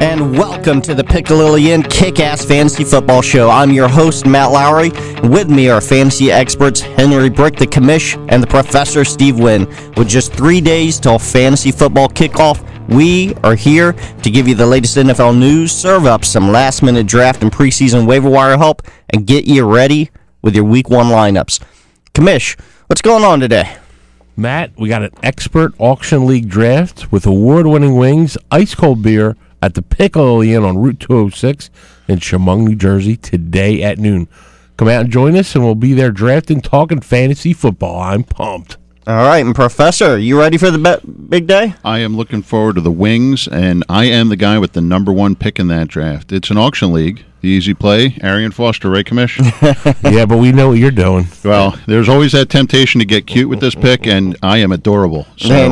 And welcome to the Piccalillian Kick-Ass Fantasy Football Show. I'm your host, Matt Lowry. With me are fantasy experts Henry Brick, the commish, and the Professor Steve Wynn. With just 3 days till fantasy football kickoff, we are here to give you the latest NFL news, serve up some last-minute draft and preseason waiver wire help, and get you ready with your Week 1 lineups. Commish, what's going on today? Matt, we got an expert auction league draft with award-winning wings, ice-cold beer, at the Piccalillian on Route 206 in Chemung, New Jersey, today at noon. Come out and join us, and we'll be there drafting, talking fantasy football. I'm pumped. All right, and Professor, you ready for the big day? I am looking forward to the wings, and I am the guy with the number one pick in that draft. It's an auction league. The easy play, Arian Foster, right, Commish? Yeah, but we know what you're doing. Well, there's always that temptation to get cute with this pick, and I am adorable. So,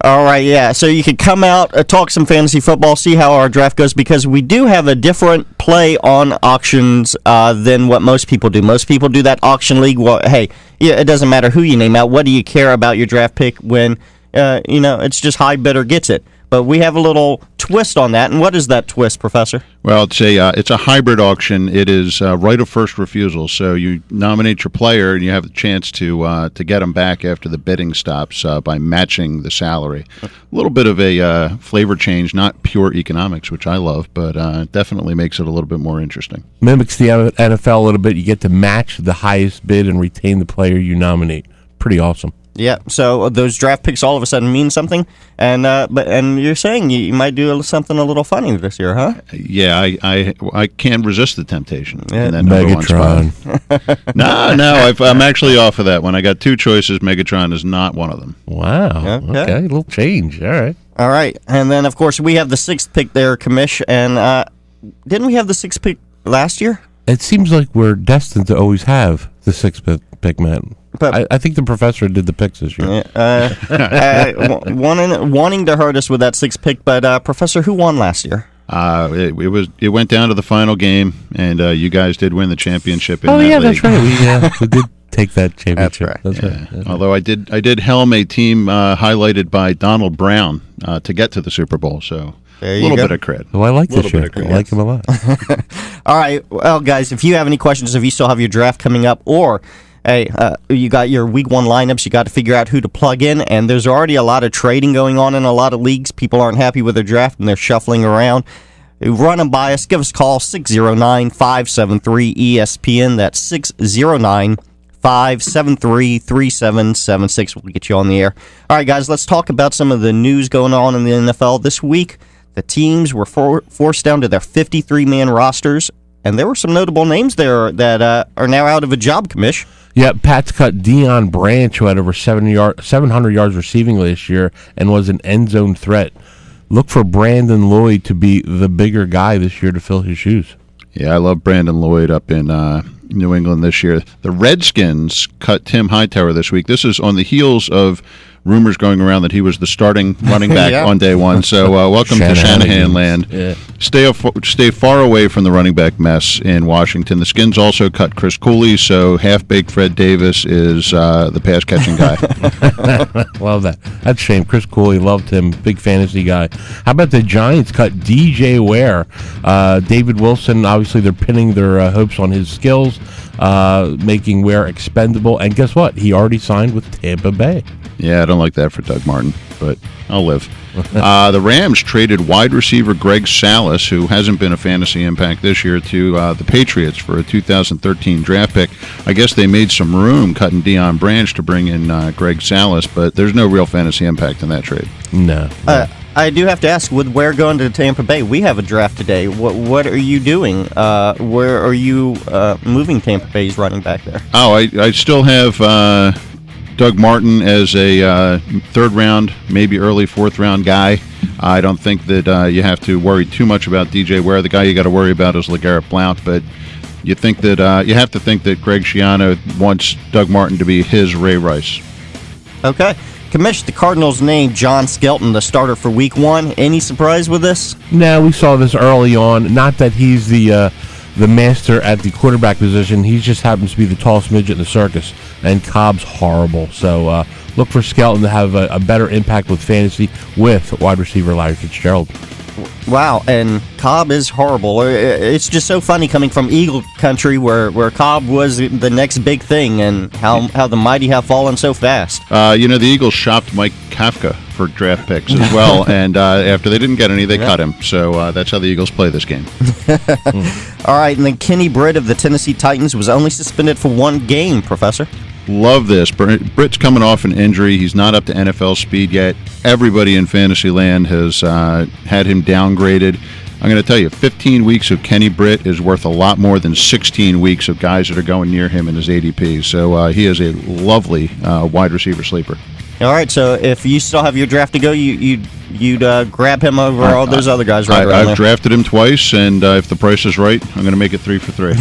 all right, yeah. So you can come out, talk some fantasy football, see how our draft goes, because we do have a different play on auctions than what most people do. Most people do that auction league. Well, hey, yeah, it doesn't matter who you name out. What do you care about your draft pick when, it's just high bidder gets it? But we have a little twist on that. And what is that twist, Professor? Well, it's a hybrid auction. It is right of first refusal. So you nominate your player, and you have the chance to get them back after the bidding stops by matching the salary. A little bit of a flavor change, not pure economics, which I love, but definitely makes it a little bit more interesting. Mimics the NFL a little bit. You get to match the highest bid and retain the player you nominate. Pretty awesome. Yeah, so those draft picks all of a sudden mean something, and you're saying you might do something a little funny this year, huh? Yeah, I can't resist the temptation. Yeah. In that number one spot. No, I'm actually off of that one. I got two choices. Megatron is not one of them. Wow. Okay, a little change. All right, and then of course we have the 6th pick there, Commish, and didn't we have the 6th pick last year? It seems like we're destined to always have the 6th pick, Matt. But I think the Professor did the picks this year. Wanting to hurt us with that 6th pick, but Professor, who won last year? It went down to the final game, and you guys did win the championship. That's right. We did take that championship. That's right. That's right. Although I did helm a team highlighted by Donald Brown to get to the Super Bowl, so. A little bit of credit. Well, I like this year. I like him a lot. All right. Well, guys, if you have any questions, if you still have your draft coming up, or hey, you got your Week 1 lineups, you got to figure out who to plug in, and there's already a lot of trading going on in a lot of leagues. People aren't happy with their draft, and they're shuffling around. Run them by us. Give us a call, 609-573-ESPN. That's 609-573-3776. We'll get you on the air. All right, guys, let's talk about some of the news going on in the NFL this week. The teams were forced down to their 53-man rosters, and there were some notable names there that are now out of a job, Commish. Yeah, Pats cut Deion Branch, who had over 700 yards receiving last year and was an end zone threat. Look for Brandon Lloyd to be the bigger guy this year to fill his shoes. Yeah, I love Brandon Lloyd up in New England this year. The Redskins cut Tim Hightower this week. This is on the heels of rumors going around that he was the starting running back on day one. So welcome to Shanahan land. Yeah. Stay far away from the running back mess in Washington. The Skins also cut Chris Cooley, so half-baked Fred Davis is the pass-catching guy. Love that. That's a shame. Chris Cooley, loved him. Big fantasy guy. How about the Giants cut DJ Ware? David Wilson, obviously they're pinning their hopes on his skills, making Ware expendable. And guess what? He already signed with Tampa Bay. Yeah, I don't like that for Doug Martin, but I'll live. The Rams traded wide receiver Greg Salas, who hasn't been a fantasy impact this year, to the Patriots for a 2013 draft pick. I guess they made some room cutting Deion Branch to bring in Greg Salas, but there's no real fantasy impact in that trade. No. I do have to ask, with Ware going to Tampa Bay, we have a draft today. What are you doing? Where are you moving Tampa Bay's running back there? Oh, I still have Doug Martin as a third-round, maybe early fourth-round guy. I don't think that you have to worry too much about DJ Ware. The guy you got to worry about is LeGarrette Blount, but you think that you have to think that Greg Schiano wants Doug Martin to be his Ray Rice. Okay. Commish, the Cardinals named John Skelton the starter for Week 1. Any surprise with this? No, we saw this early on. Not that he's the master at the quarterback position. He just happens to be the tallest midget in the circus, and Cobb's horrible. So look for Skelton to have a better impact with fantasy with wide receiver Larry Fitzgerald. Wow, and Cobb is horrible. It's just so funny coming from Eagle country where Cobb was the next big thing, and how the mighty have fallen so fast. The Eagles shopped Mike Kafka for draft picks as well, and after they didn't get any, they cut him. So that's how the Eagles play this game. All right, and then Kenny Britt of the Tennessee Titans was only suspended for 1 game, Professor. Love this. Britt's coming off an injury. He's not up to NFL speed yet. Everybody in fantasy land has had him downgraded. I'm going to tell you, 15 weeks of Kenny Britt is worth a lot more than 16 weeks of guys that are going near him in his ADP. So he is a lovely wide receiver sleeper. All right, so if you still have your draft to go, you'd grab him over all those other guys right around there. I've drafted him twice, and if the price is right, I'm going to make it 3 for 3.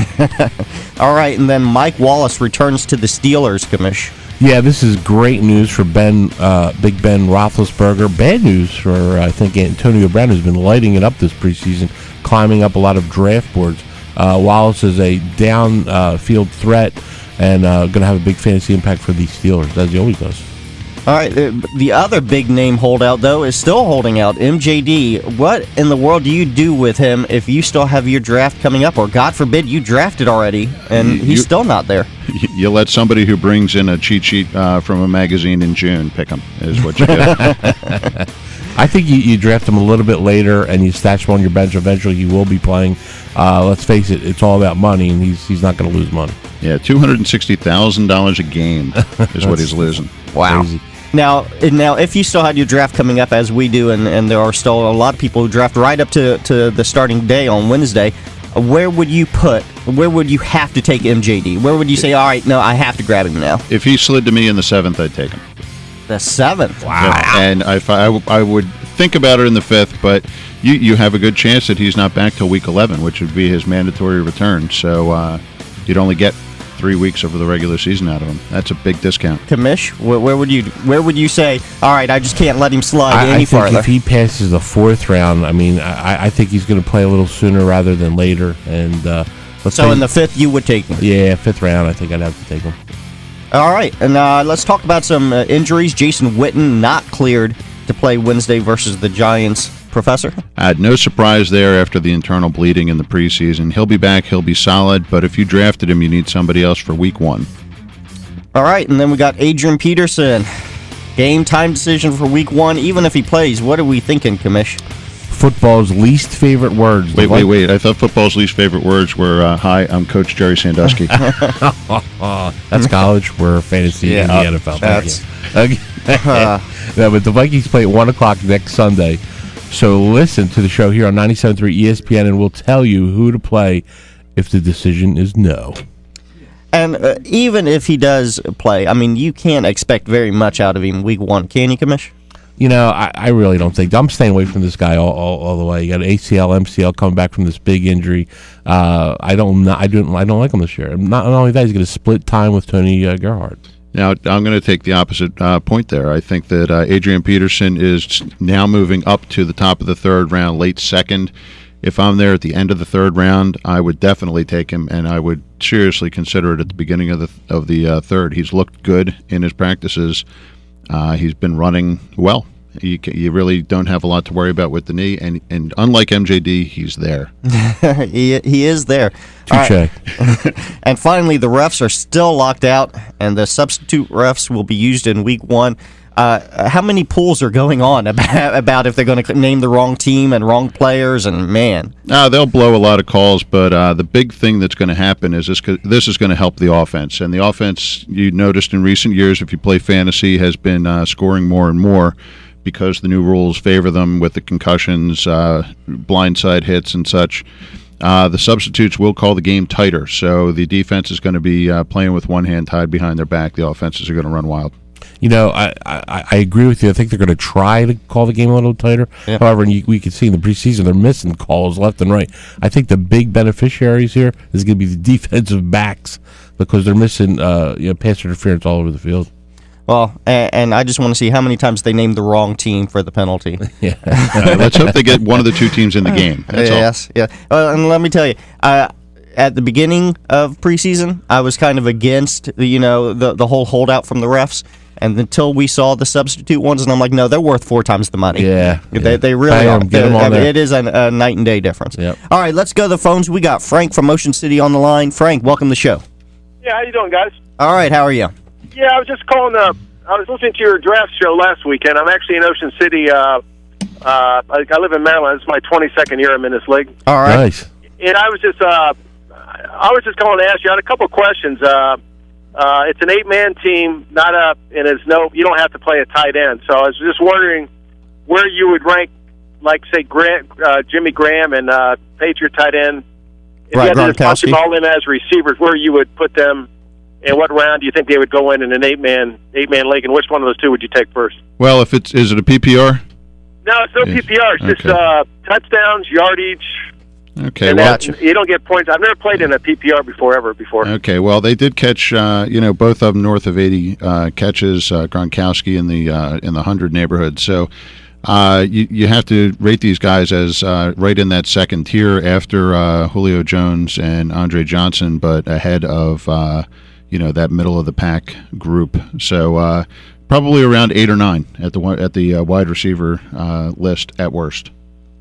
All right, and then Mike Wallace returns to the Steelers, Commish. Yeah, this is great news for Big Ben Roethlisberger. Bad news for, I think, Antonio Brown, who's been lighting it up this preseason, climbing up a lot of draft boards. Wallace is a downfield threat and going to have a big fantasy impact for the Steelers, as he always does. All right, the other big name holdout, though, is still holding out, MJD. What in the world do you do with him if you still have your draft coming up, or God forbid you drafted already and he's still not there? You let somebody who brings in a cheat sheet from a magazine in June pick him, is what you do. I think you draft him a little bit later and you stash him on your bench. Eventually he will be playing. Let's face it, it's all about money, and he's not going to lose money. Yeah, $260,000 a game is what he's losing. Wow. Crazy. Now, if you still had your draft coming up as we do, and there are still a lot of people who draft right up to the starting day on Wednesday, where would you have to take MJD? Where would you say, all right, no, I have to grab him now? If he slid to me in the 7th, I'd take him. The 7th? Wow. Yeah, and I would think about it in the 5th, but you have a good chance that he's not back till week 11, which would be his mandatory return. So you'd only get 3 weeks over the regular season out of him. That's a big discount. Commish, where would you say, all right, I just can't let him slide any farther? I think if he passes the 4th round, I think he's going to play a little sooner rather than later. And so in the 5th, you would take him? Yeah, 5th round, I think I'd have to take him. All right, and let's talk about some injuries. Jason Witten not cleared to play Wednesday versus the Giants. Professor? No surprise there after the internal bleeding in the preseason. He'll be back. He'll be solid. But if you drafted him, you need somebody else for week 1. All right, and then we got Adrian Peterson. Game time decision for week 1, even if he plays. What are we thinking, Commish? Football's least favorite words. Wait. I thought football's least favorite words were, hi, I'm Coach Jerry Sandusky. That's college. We're fantasy in the NFL. But the Vikings play at 1 o'clock next Sunday. So listen to the show here on 97.3 ESPN, and we'll tell you who to play if the decision is no. And even if he does play, you can't expect very much out of him week 1, can you, Commish? I really don't think. I'm staying away from this guy all the way. You got ACL, MCL coming back from this big injury. I don't like him this year. Not only that, he's going to split time with Tony Gerhardt. Now, I'm going to take the opposite point there. I think that Adrian Peterson is now moving up to the top of the 3rd round, late 2nd. If I'm there at the end of the 3rd round, I would definitely take him, and I would seriously consider it at the beginning of the 3rd. He's looked good in his practices. He's been running well. You really don't have a lot to worry about with the knee, and unlike MJD, he's there. he is there. Touche. Right. And finally, the refs are still locked out, and the substitute refs will be used in week 1. How many pools are going on about if they're going to name the wrong team and wrong players? And man, they'll blow a lot of calls, but the big thing that's going to happen is this is going to help the offense. And the offense, you noticed in recent years, if you play fantasy, has been scoring more and more because the new rules favor them with the concussions, blindside hits, and such. The substitutes will call the game tighter, so the defense is going to be playing with one hand tied behind their back. The offenses are going to run wild. I agree with you. I think they're going to try to call the game a little tighter. Yeah. However, we can see in the preseason they're missing calls left and right. I think the big beneficiaries here is going to be the defensive backs because they're missing pass interference all over the field. Well, and I just want to see how many times they named the wrong team for the penalty. Yeah. Let's hope they get one of the two teams in the game. That's yes, all. Yeah. Well, and let me tell you, at the beginning of preseason, I was kind of against the whole holdout from the refs. And until we saw the substitute ones, and I'm like, no, they're worth 4 times the money. Yeah. They really Bam, are. get them on there. It is a night and day difference. Yep. All right, let's go to the phones. We got Frank from Ocean City on the line. Frank, welcome to the show. Yeah, how you doing, guys? All right, how are you? Yeah, I was just calling. I was listening to your draft show last weekend. I'm actually in Ocean City. I live in Maryland. It's my 22nd year I'm in this league. All right. Nice. And I was just calling to ask you. I had a couple of questions. It's an 8-man team, you don't have to play a tight end. So I was just wondering where you would rank, like say Jimmy Graham and Patriot tight end. If Right, you had to just punch Gronkowski. them all in as receivers, where you would put them, and what round do you think they would go in an 8-man league, and which one of those two would you take first? Well, is it a PPR? No, it's no PPR. It's just touchdowns, yardage. Okay, And well, that, you don't get points. I've never played in a PPR before. okay, well, they did catch, both of them north of 80 catches. Gronkowski in the 100 neighborhood. So you have to rate these guys as right in that second tier after Julio Jones and Andre Johnson, but ahead of that middle of the pack group. So probably around 8 or 9 at the wide receiver list at worst.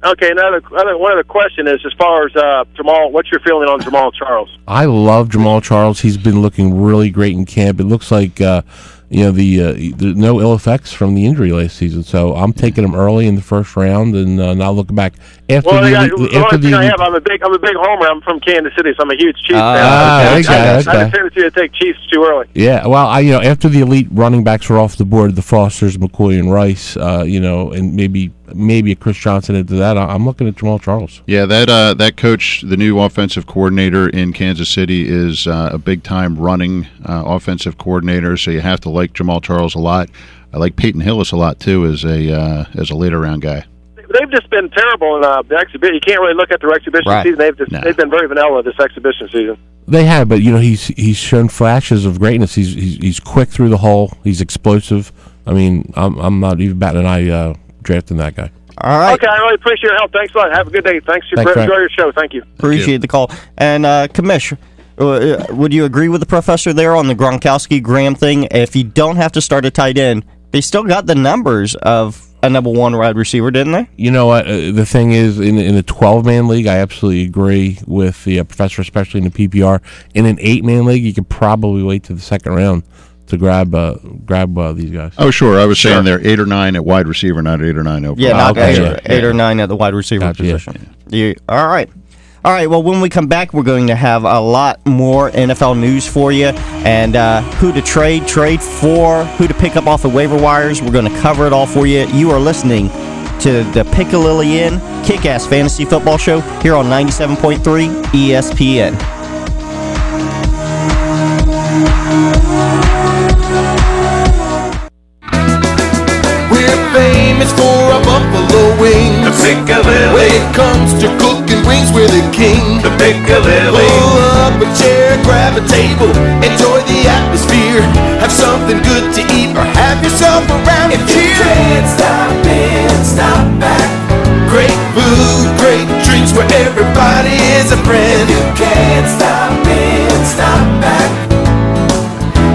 Okay, one other question is, as far as Jamal, what's your feeling on Jamal Charles? I love Jamal Charles. He's been looking really great in camp. It looks like the no ill effects from the injury last season. So I'm taking him early in the first round and not looking back. I'm a big homer. I'm from Kansas City, so I'm a huge Chiefs fan. I have a tendency to take Chiefs too early. Yeah, well, after the elite running backs were off the board, the Fosters, McCoy, and Rice, and maybe a Chris Johnson into that, I'm looking at Jamal Charles. Yeah, that coach, the new offensive coordinator in Kansas City, is a big-time running offensive coordinator, so you have to like Jamal Charles a lot. I like Peyton Hillis a lot, too, as a later-round guy. They've just been terrible in the exhibition. You can't really look at their exhibition season. They've been very vanilla this exhibition season. They have, but he's shown flashes of greatness. He's quick through the hole. He's explosive. I mean, I'm not even batting an eye drafting that guy. All right. Okay, I really appreciate your help. Thanks a lot. Have a good day. Enjoy your show. Thank you. Appreciate the call. And Commish, would you agree with the professor there on the Gronkowski Graham thing? If you don't have to start a tight end, they still got the numbers of a number 1 wide receiver, didn't they? You know what? The thing is, in a 12-man league, I absolutely agree with the professor, especially in the PPR. In an 8-man league, you could probably wait to the second round to grab these guys. Oh, sure. I was saying they're 8 or 9 at wide receiver, not 8 or 9 overall. Yeah, not 8 or 9 at the wide receiver position. Yeah. All right. All right, well, when we come back, we're going to have a lot more NFL news for you, and who to trade for, who to pick up off the waiver wires. We're going to cover it all for you. You are listening to the Piccalilli Inn Kick-Ass Fantasy Football Show here on 97.3 ESPN. Famous for a buffalo wing. The Piccalilli. When it comes to cooking wings, we're the king. The Piccalilli. Pull up a chair, grab a table, enjoy the atmosphere. Have something good to eat or have yourself around here. If you can't stop in, stop back. Great food, great drinks where everybody is a friend. If you can't stop in, stop back.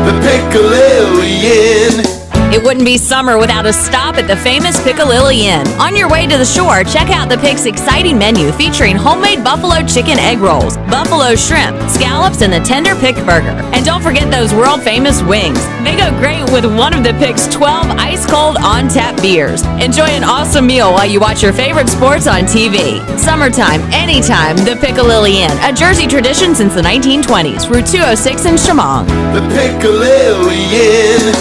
The Piccalilli Inn. It wouldn't be summer without a stop at the famous Piccalilli Inn. On your way to the shore, check out the Pick's exciting menu featuring homemade buffalo chicken egg rolls, buffalo shrimp, scallops, and the tender Pick burger. And don't forget those world-famous wings. They go great with one of the Pick's 12 ice-cold on-tap beers. Enjoy an awesome meal while you watch your favorite sports on TV. Summertime, anytime, the Piccalilli Inn, a Jersey tradition since the 1920s. Route 206 in Shamong. The Piccalilli Inn.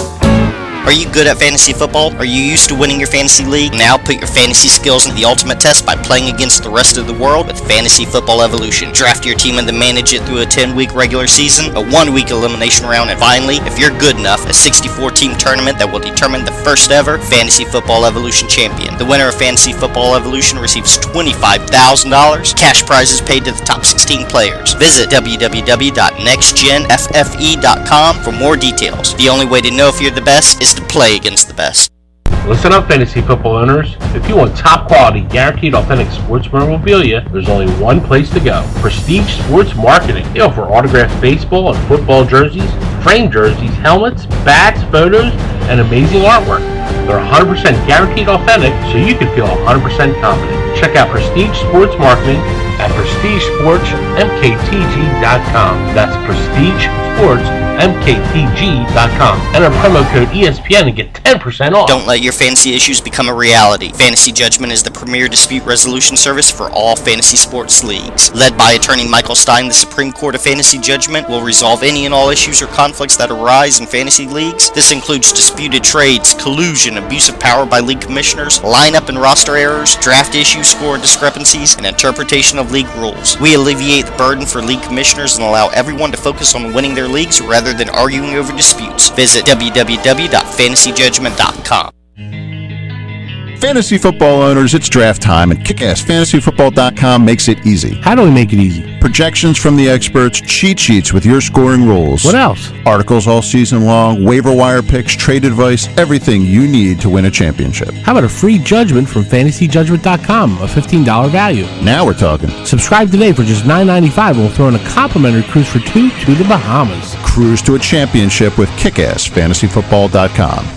Are you good at fantasy football? Are you used to winning your fantasy league? Now put your fantasy skills in the ultimate test by playing against the rest of the world with Fantasy Football Evolution. Draft your team and then manage it through a 10-week regular season, a 1-week elimination round, and finally, if you're good enough, a 64-team tournament that will determine the first ever Fantasy Football Evolution champion. The winner of Fantasy Football Evolution receives $25,000, cash prizes paid to the top 16 players. Visit www.nextgenffe.com for more details. The only way to know if you're the best is to play against the best. Listen up, fantasy football owners. If you want top quality, guaranteed authentic sports memorabilia, there's only one place to go. Prestige Sports Marketing. They offer autographed baseball and football jerseys, framed jerseys, helmets, bats, photos, and amazing artwork. They're 100% guaranteed authentic, so you can feel 100% confident. Check out Prestige Sports Marketing at PrestigeSportsMKTG.com. That's PrestigeSportsMKTG.com. Enter promo code ESPN and get 10% off. Don't let your fantasy issues become a reality. Fantasy Judgment is the premier dispute resolution service for all fantasy sports leagues. Led by attorney Michael Stein, the Supreme Court of Fantasy Judgment will resolve any and all issues or conflicts that arise in fantasy leagues. This includes disputed trades, collusion, abuse of power by league commissioners, lineup and roster errors, draft issues, score discrepancies, and interpretation of league rules. We alleviate the burden for league commissioners and allow everyone to focus on winning their leagues rather than arguing over disputes. Visit www.fantasyjudgment.com. Fantasy football owners, it's draft time, and kickassfantasyfootball.com makes it easy. How do we make it easy? Projections from the experts, cheat sheets with your scoring rules. What else? Articles all season long, waiver wire picks, trade advice, everything you need to win a championship. How about a free judgment from fantasyjudgment.com, a $15 value? Now we're talking. Subscribe today for just $9.95 and we'll throw in a complimentary cruise for 2 to the Bahamas. Cruise to a championship with kickassfantasyfootball.com.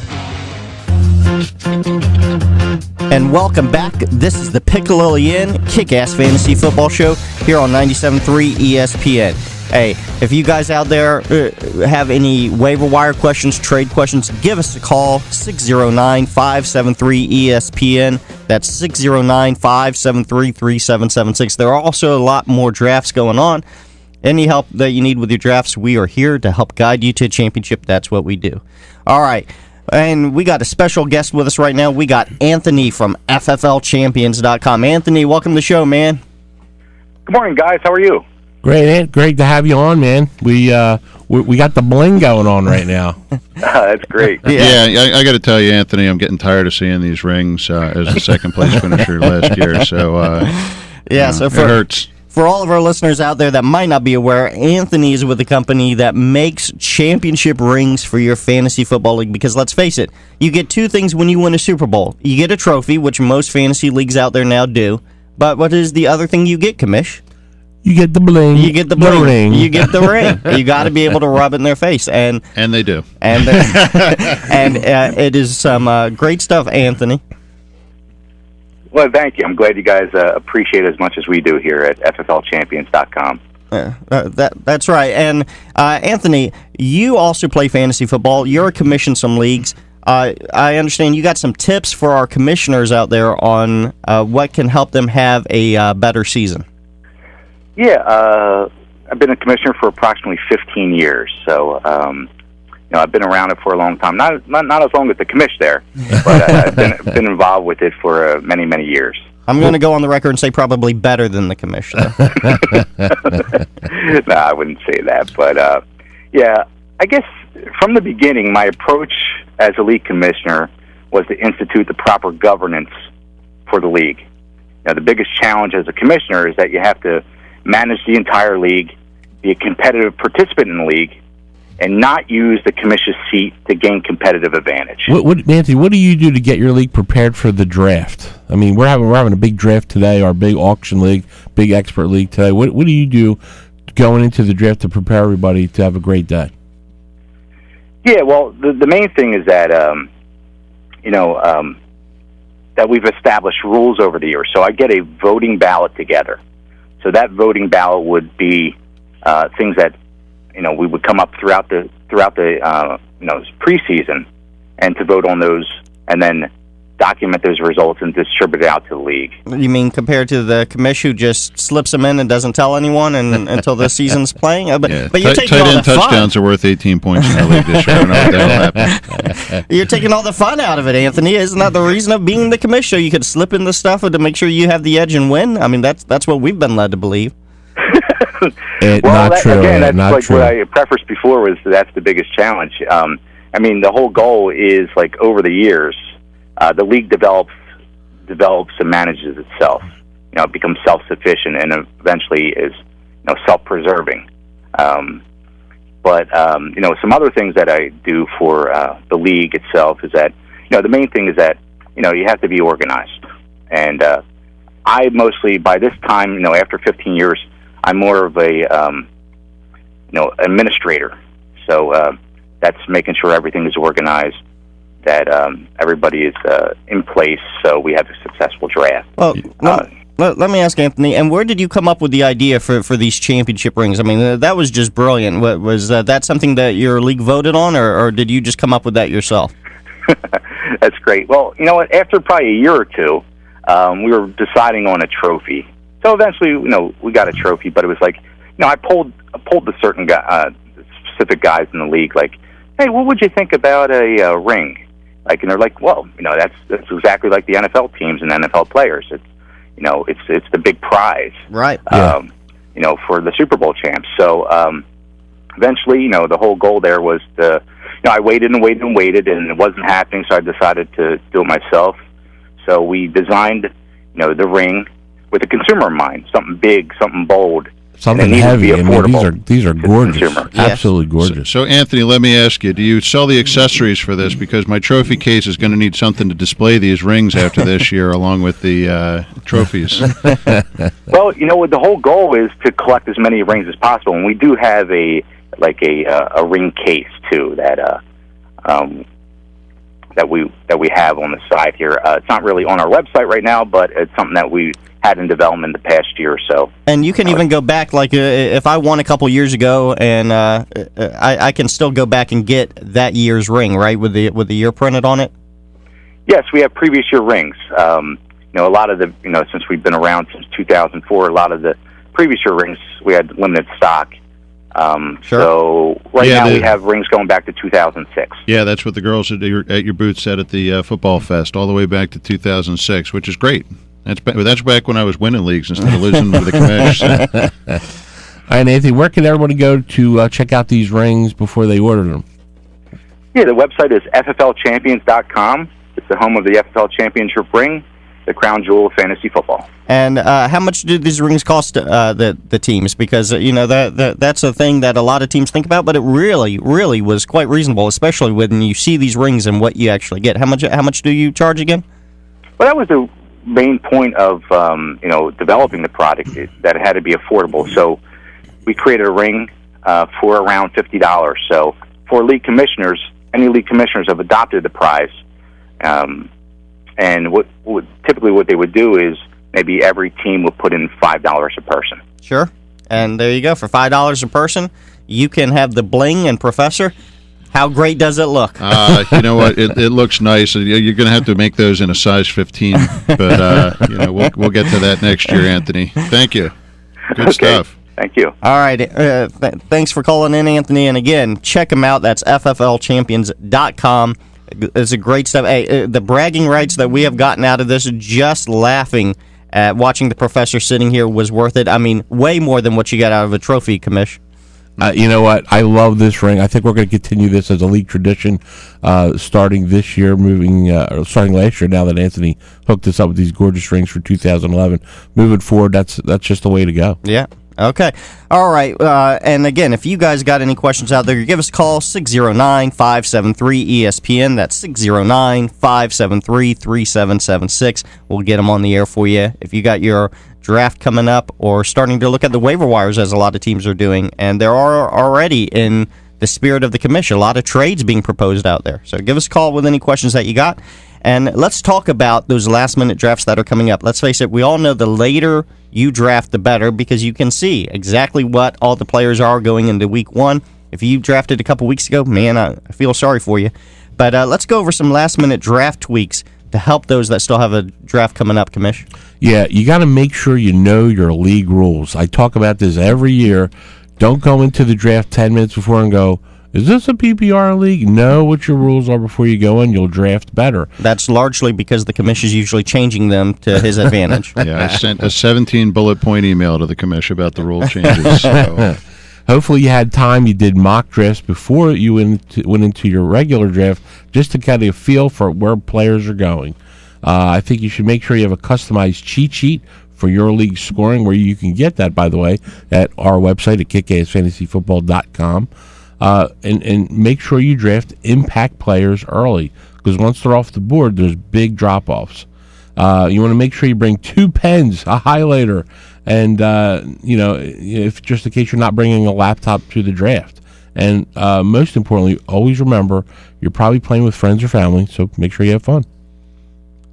And welcome back. This is the Pick-a-Lilly-In Kick-Ass Fantasy Football Show here on 97.3 ESPN. Hey, if you guys out there have any waiver wire questions, trade questions, give us a call, 609-573-ESPN. That's 609-573-3776. There are also a lot more drafts going on. Any help that you need with your drafts, we are here to help guide you to a championship. That's what we do. All right. And we got a special guest with us right now. We got Anthony from FFLChampions.com. Anthony, welcome to the show, man. Good morning, guys. How are you? Great, Ant. Great to have you on, man. We got the bling going on right now. That's great. Yeah, I got to tell you, Anthony, I'm getting tired of seeing these rings as the second place finisher last year. So, so it hurts. For all of our listeners out there that might not be aware, Anthony is with a company that makes championship rings for your fantasy football league. Because let's face it, you get two things when you win a Super Bowl. You get a trophy, which most fantasy leagues out there now do. But what is the other thing you get, Commish? You get the bling. You get the bling. The ring. You get the ring. You got to be able to rub it in their face, and they do. And it is some great stuff, Anthony. Well, thank you. I'm glad you guys appreciate it as much as we do here at FFLChampions.com. That's right. And Anthony, you also play fantasy football. You're commissioned some leagues. I understand you got some tips for our commissioners out there on what can help them have a better season. Yeah, I've been a commissioner for approximately 15 years, so I've been around it for a long time. Not as long as the commish there, but I've been involved with it for many, many years. I'm going to go on the record and say probably better than the commish, though. No, I wouldn't say that, but I guess from the beginning, my approach as a league commissioner was to institute the proper governance for the league. Now, the biggest challenge as a commissioner is that you have to manage the entire league, be a competitive participant in the league, and not use the commission's seat to gain competitive advantage. Nancy, what do you do to get your league prepared for the draft? I mean, we're having a big draft today, our big auction league, big expert league today. What do you do going into the draft to prepare everybody to have a great day? Yeah, well, the main thing is that that we've established rules over the years. So I get a voting ballot together. So that voting ballot would be things that we would come up throughout the preseason, and to vote on those, and then document those results and distribute it out to the league. You mean compared to the commish who just slips them in and doesn't tell anyone until the season's playing? But you're taking all the fun. Touchdowns are worth 18 points in the league this year. I don't know what that'll happen. You're taking all the fun out of it, Anthony. Isn't that the reason of being the commish? So you could slip in the stuff to make sure you have the edge and win? I mean, that's what we've been led to believe. That's what I prefaced before was that's the biggest challenge. The whole goal is over the years, the league develops and manages itself. It becomes self-sufficient and eventually is self-preserving. But some other things that I do for the league itself is that the main thing is that you have to be organized. And I mostly, by this time, after 15 years, I'm more of a administrator. So that's making sure everything is organized. that everybody is in place, so we have a successful draft. Well, let me ask Anthony, and where did you come up with the idea for these championship rings? I mean, that was just brilliant. Was that something that your league voted on, or did you just come up with that yourself? That's great. Well, you know what? After probably a year or two, we were deciding on a trophy. So eventually, we got a trophy, but it was like, I pulled the certain specific guys in the league, like, hey, what would you think about a ring? Like, and they're like, well, that's exactly like the NFL teams and NFL players. It's the big prize, right? For the Super Bowl champs. So eventually, the whole goal there was to, I waited and waited and waited, and it wasn't happening. So I decided to do it myself. So we designed, the ring with a consumer in mind, something big, something bold. Something heavy. These are gorgeous. Absolutely gorgeous. So, Anthony, let me ask you, do you sell the accessories for this? Because my trophy case is going to need something to display these rings after this year, along with the trophies. Well, the whole goal is to collect as many rings as possible, and we do have a ring case too that we have on the side here. It's not really on our website right now, but it's something that we had in development the past year or so. And you can even go back, like if I won a couple years ago, and I can still go back and get that year's ring, right, with the year printed on it. Yes, we have previous year rings. A lot of the since we've been around since 2004, a lot of the previous year rings we had limited stock. Sure. So now we have rings going back to 2006. Yeah, that's what the girls at your booth said at the football fest, all the way back to 2006, which is great. That's back when I was winning leagues instead of losing to the commission. All right, Anthony, where can everybody go to check out these rings before they order them? Yeah, the website is fflchampions.com. It's the home of the FFL Championship ring, the crown jewel of fantasy football. And how much do these rings cost the teams? Because that's a thing that a lot of teams think about, but it really, really was quite reasonable, especially when you see these rings and what you actually get. How much do you charge again? Well, that was the main point of developing the product, that it had to be affordable. So we created a ring for around $50. So for league commissioners, any league commissioners have adopted the prize. And typically what they would do is maybe every team would put in $5 a person. Sure. And there you go. For $5 a person, you can have the bling and Professor. How great does it look? You know what? It looks nice. You're going to have to make those in a size 15, but we'll get to that next year, Anthony. Thank you. Good stuff. Thank you. All right. Thanks for calling in, Anthony. And again, check them out. That's fflchampions.com. It's a great stuff. Hey, the bragging rights that we have gotten out of this, just laughing at watching the Professor sitting here was worth it. I mean, way more than what you got out of a trophy, Commish. You know what? I love this ring. I think we're going to continue this as a league tradition starting this year, starting last year, now that Anthony hooked us up with these gorgeous rings for 2011. Moving forward, that's just the way to go. Yeah. Okay. All right. And again, if you guys got any questions out there, give us a call, 609-573-ESPN. That's 609-573-3776. We'll get them on the air for you. If you got your draft coming up or starting to look at the waiver wires, as a lot of teams are doing, and there are already, in the spirit of the commission, a lot of trades being proposed out there. So give us a call with any questions that you got. And let's talk about those last-minute drafts that are coming up. Let's face it, we all know the later you draft, the better, because you can see exactly what all the players are going into week one. If you drafted a couple weeks ago, man, I feel sorry for you. But let's go over some last-minute draft tweaks to help those that still have a draft coming up, Commish. Yeah, you got to make sure you know your league rules. I talk about this every year. Don't go into the draft 10 minutes before and go, is this a PPR league? Know what your rules are before you go in. You'll draft better. That's largely because the commission is usually changing them to his advantage. Yeah, I sent a 17-bullet-point email to the commission about the rule changes. So. Hopefully you had time. You did mock drafts before you went into your regular draft, just to kind of feel for where players are going. I think you should make sure you have a customized cheat sheet for your league scoring, where you can get that, by the way, at our website at kickassfantasyfootball.com. And make sure you draft impact players early, because once they're off the board, there's big drop-offs. You want to make sure you bring 2 pens, a highlighter, and if just in case you're not bringing a laptop to the draft. And most importantly, always remember you're probably playing with friends or family, so make sure you have fun.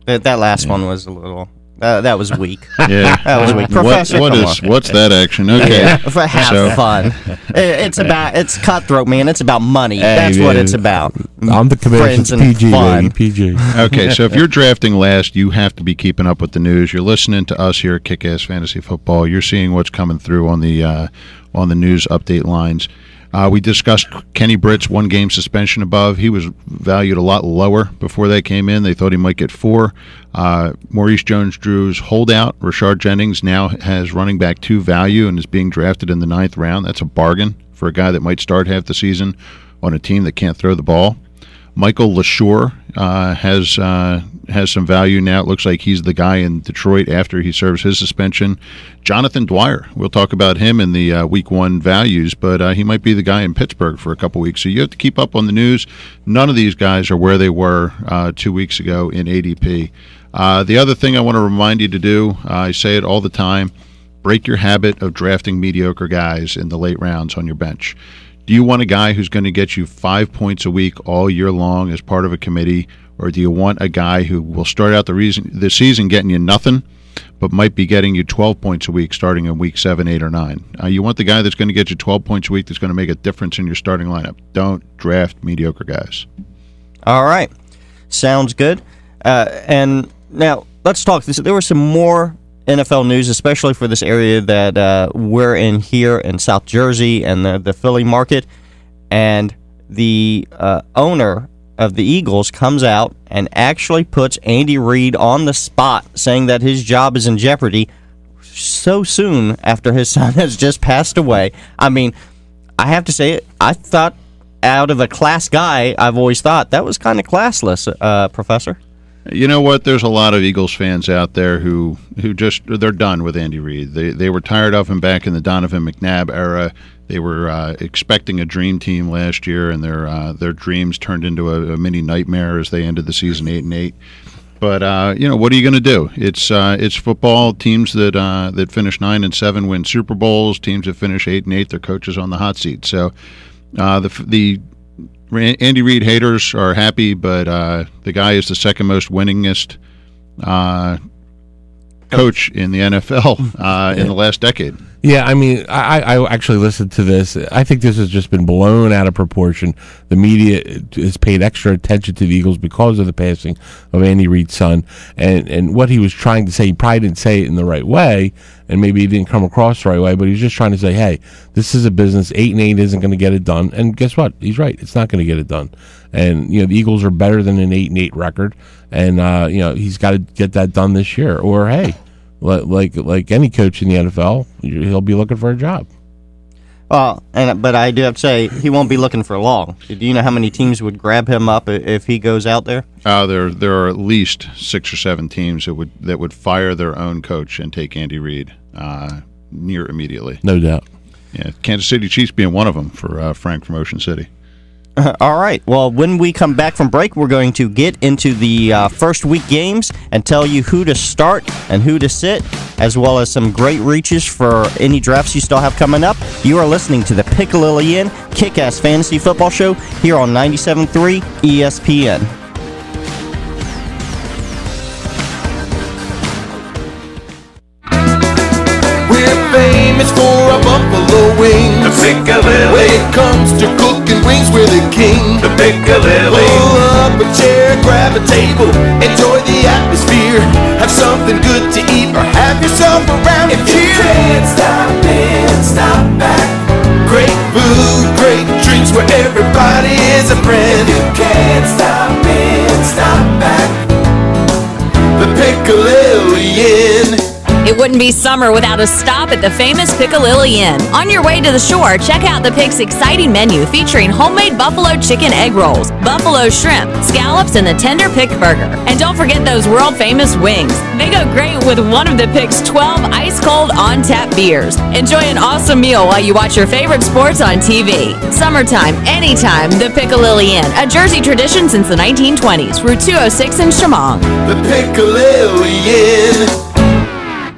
That last one was a little. That was weak. Yeah, that was weak. Professor, what's that action? Okay, have fun. It's cutthroat, man. It's about money. That's what it's about. I'm the commissioner. PG, fun. PG. Okay, so if you're drafting last, you have to be keeping up with the news. You're listening to us here at Kick-Ass Fantasy Football. You're seeing what's coming through on the news update lines. We discussed Kenny Britt's one-game suspension above. He was valued a lot lower before they came in. They thought he might get 4. Maurice Jones-Drew's holdout, Rashard Jennings, now has running back 2 value and is being drafted in the 9th round. That's a bargain for a guy that might start half the season on a team that can't throw the ball. Michael LaSure has some value now. It looks like he's the guy in Detroit after he serves his suspension. Jonathan Dwyer, we'll talk about him in the Week 1 values, but he might be the guy in Pittsburgh for a couple weeks. So you have to keep up on the news. None of these guys are where they were 2 weeks ago in ADP. The other thing I want to remind you to do, I say it all the time, break your habit of drafting mediocre guys in the late rounds on your bench. Do you want a guy who's going to get you 5 points a week all year long as part of a committee, or do you want a guy who will start out the season getting you nothing, but might be getting you 12 points a week starting in week 7, 8, or 9? You want the guy that's going to get you 12 points a week that's going to make a difference in your starting lineup. Don't draft mediocre guys. All right. Sounds good. And now let's talk. There was some more NFL news, especially for this area that we're in here in South Jersey and the Philly market. And the owner of the Eagles comes out and actually puts Andy Reid on the spot, saying that his job is in jeopardy so soon after his son has just passed away. I mean, I have to say it. I thought, out of a class guy, I've always thought that was kind of classless, Professor. You know what? There's a lot of Eagles fans out there who just, they're done with Andy Reid. They were tired of him back in the Donovan McNabb era. They were expecting a dream team last year, and their dreams turned into a mini nightmare as they ended the season 8-8. But what are you going to do? It's football. Teams that finish 9-7 win Super Bowls. Teams that finish 8-8, their coaches on the hot seat. So the Andy Reid haters are happy, but the guy is the second most winningest coach in the NFL in the last decade. Yeah, I mean, I actually listened to this. I think this has just been blown out of proportion. The media has paid extra attention to the Eagles because of the passing of Andy Reid's son. And what he was trying to say, he probably didn't say it in the right way, and maybe he didn't come across the right way, but he was just trying to say, hey, this is a business. 8-8 isn't going to get it done. And guess what? He's right. It's not going to get it done. And, the Eagles are better than an 8-8 record. And, he's got to get that done this year. Or, hey, like any coach in the NFL, he'll be looking for a job. Well, but I do have to say he won't be looking for long. Do you know how many teams would grab him up if he goes out there? There are at least 6 or 7 teams that would fire their own coach and take Andy Reid near immediately. No doubt. Yeah, Kansas City Chiefs being one of them for Frank from Ocean City. All right. Well, when we come back from break, we're going to get into the first week games and tell you who to start and who to sit, as well as some great reaches for any drafts you still have coming up. You are listening to the Piccalilli Inn Kick-Ass Fantasy Football Show here on 97.3 ESPN. Famous for a buffalo wing. The Piccalilli. When it comes to cooking wings, we're the king. The Piccalilli. Pull up a chair, grab a table, enjoy the atmosphere. Have something good to eat or have yourself a round of cheer. If you can't stop in, stop back. Great food, great drinks where everybody is a friend. If you can't stop in, stop back. The Piccalilli Inn. It wouldn't be summer without a stop at the famous Piccalilli Inn. On your way to the shore, check out the Pick's exciting menu featuring homemade buffalo chicken egg rolls, buffalo shrimp, scallops, and the tender Pick burger. And don't forget those world-famous wings. They go great with one of the Pick's 12 ice-cold on-tap beers. Enjoy an awesome meal while you watch your favorite sports on TV. Summertime, anytime, the Piccalilli Inn, a Jersey tradition since the 1920s. Route 206 in Shamong. The Piccalilli Inn.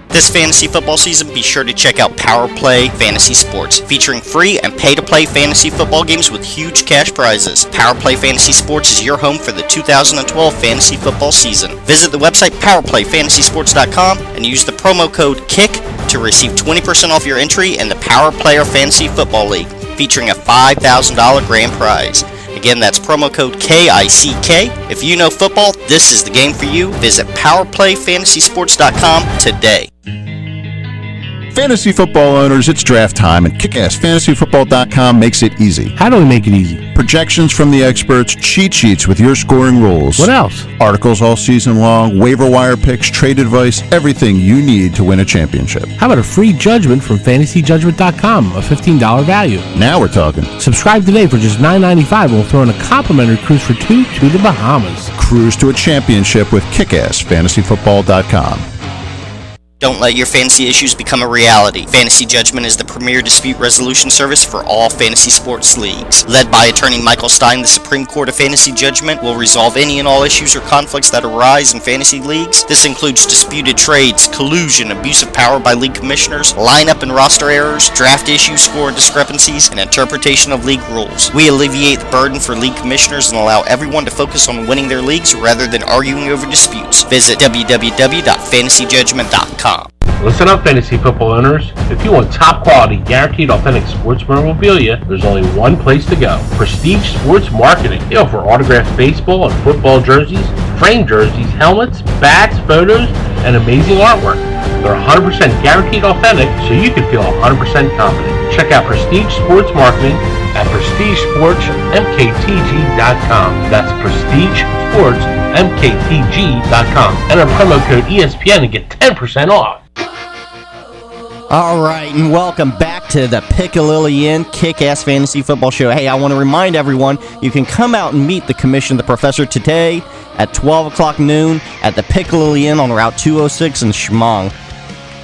This fantasy football season, be sure to check out Power Play Fantasy Sports, featuring free and pay-to-play fantasy football games with huge cash prizes. Power Play Fantasy Sports is your home for the 2012 fantasy football season. Visit the website powerplayfantasysports.com and use the promo code KICK to receive 20% off your entry in the Power Player Fantasy Football League, featuring a $5,000 grand prize. Again, that's promo code KICK. If you know football, this is the game for you. Visit powerplayfantasysports.com today. Fantasy football owners, it's draft time, and kickassfantasyfootball.com makes it easy. How do we make it easy? Projections from the experts, cheat sheets with your scoring rules. What else? Articles all season long, waiver wire picks, trade advice, everything you need to win a championship. How about a free judgment from fantasyjudgment.com, a $15 value? Now we're talking. Subscribe today for just $9.95 and we'll throw in a complimentary cruise for 2 to the Bahamas. Cruise to a championship with kickassfantasyfootball.com. Don't let your fantasy issues become a reality. Fantasy Judgment is the premier dispute resolution service for all fantasy sports leagues. Led by attorney Michael Stein, the Supreme Court of Fantasy Judgment will resolve any and all issues or conflicts that arise in fantasy leagues. This includes disputed trades, collusion, abuse of power by league commissioners, lineup and roster errors, draft issues, score discrepancies, and interpretation of league rules. We alleviate the burden for league commissioners and allow everyone to focus on winning their leagues rather than arguing over disputes. Visit www.fantasyjudgment.com. Listen up, fantasy football owners. If you want top quality, guaranteed authentic sports memorabilia, there's only one place to go. Prestige Sports Marketing. They offer autographed baseball and football jerseys, framed jerseys, helmets, bats, photos, and amazing artwork. They're 100% guaranteed authentic, so you can feel 100% confident. Check out Prestige Sports Marketing at prestigesportsmktg.com. That's prestigesportsmktg.com. Enter promo code ESPN and get 10% off. All right, and welcome back to the Piccalilli Inn Kick-Ass Fantasy Football Show. Hey, I want to remind everyone, you can come out and meet the commission, the professor, today at 12 o'clock noon at the Piccalilli Inn on Route 206 in Chemung.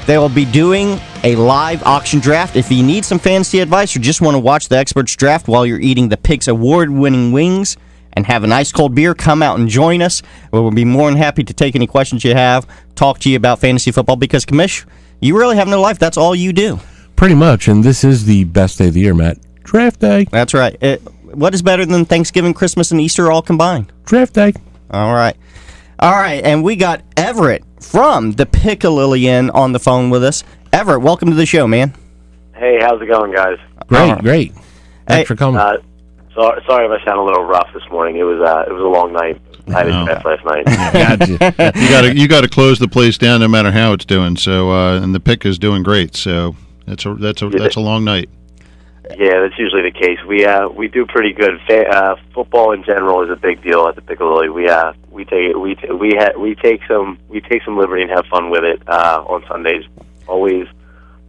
They will be doing a live auction draft. If you need some fantasy advice or just want to watch the experts draft while you're eating the Pick's award-winning wings and have an ice-cold beer, come out and join us. We'll be more than happy to take any questions you have, talk to you about fantasy football, because, commish, you really have no life. That's all you do. Pretty much, and this is the best day of the year, Matt. Draft day. That's right. What is better than Thanksgiving, Christmas, and Easter all combined? Draft day. All right, and we got Everett from the Piccalilli Inn on the phone with us. Everett, welcome to the show, man. Hey, how's it going, guys? Great. Thanks for coming. Sorry if I sound a little rough this morning. It was a long night. I had a draft last night. Gotcha. You got to close the place down no matter how it's doing. So and the Pick is doing great. So that's a long night. Yeah, that's usually the case. We do pretty good. Football in general is a big deal at the Piccalilli. We take some liberty and have fun with it on Sundays. Always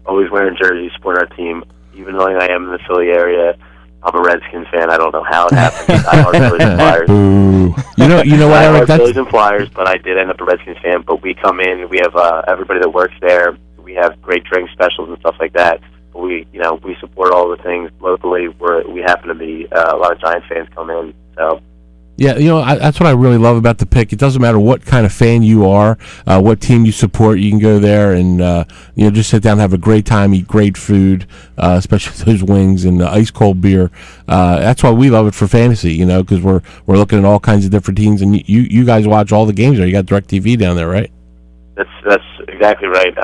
wearing jerseys, supporting our team. Even though I am in the Philly area, I'm a Redskins fan. I don't know how it happened. I heart Phillies and Flyers. You know what? I heart Phillies and Flyers, but I did end up a Redskins fan. But we come in, we have everybody that works there. We have great drink specials and stuff like that. But we support all the things locally. We happen to be a lot of Giants fans come in. So. Yeah, that's what I really love about the Pick. It doesn't matter what kind of fan you are, what team you support. You can go there and just sit down and have a great time, eat great food, especially those wings and ice cold beer. That's why we love it for fantasy, because we're looking at all kinds of different teams, and you guys watch all the games there. You got DirecTV down there, right? That's exactly right.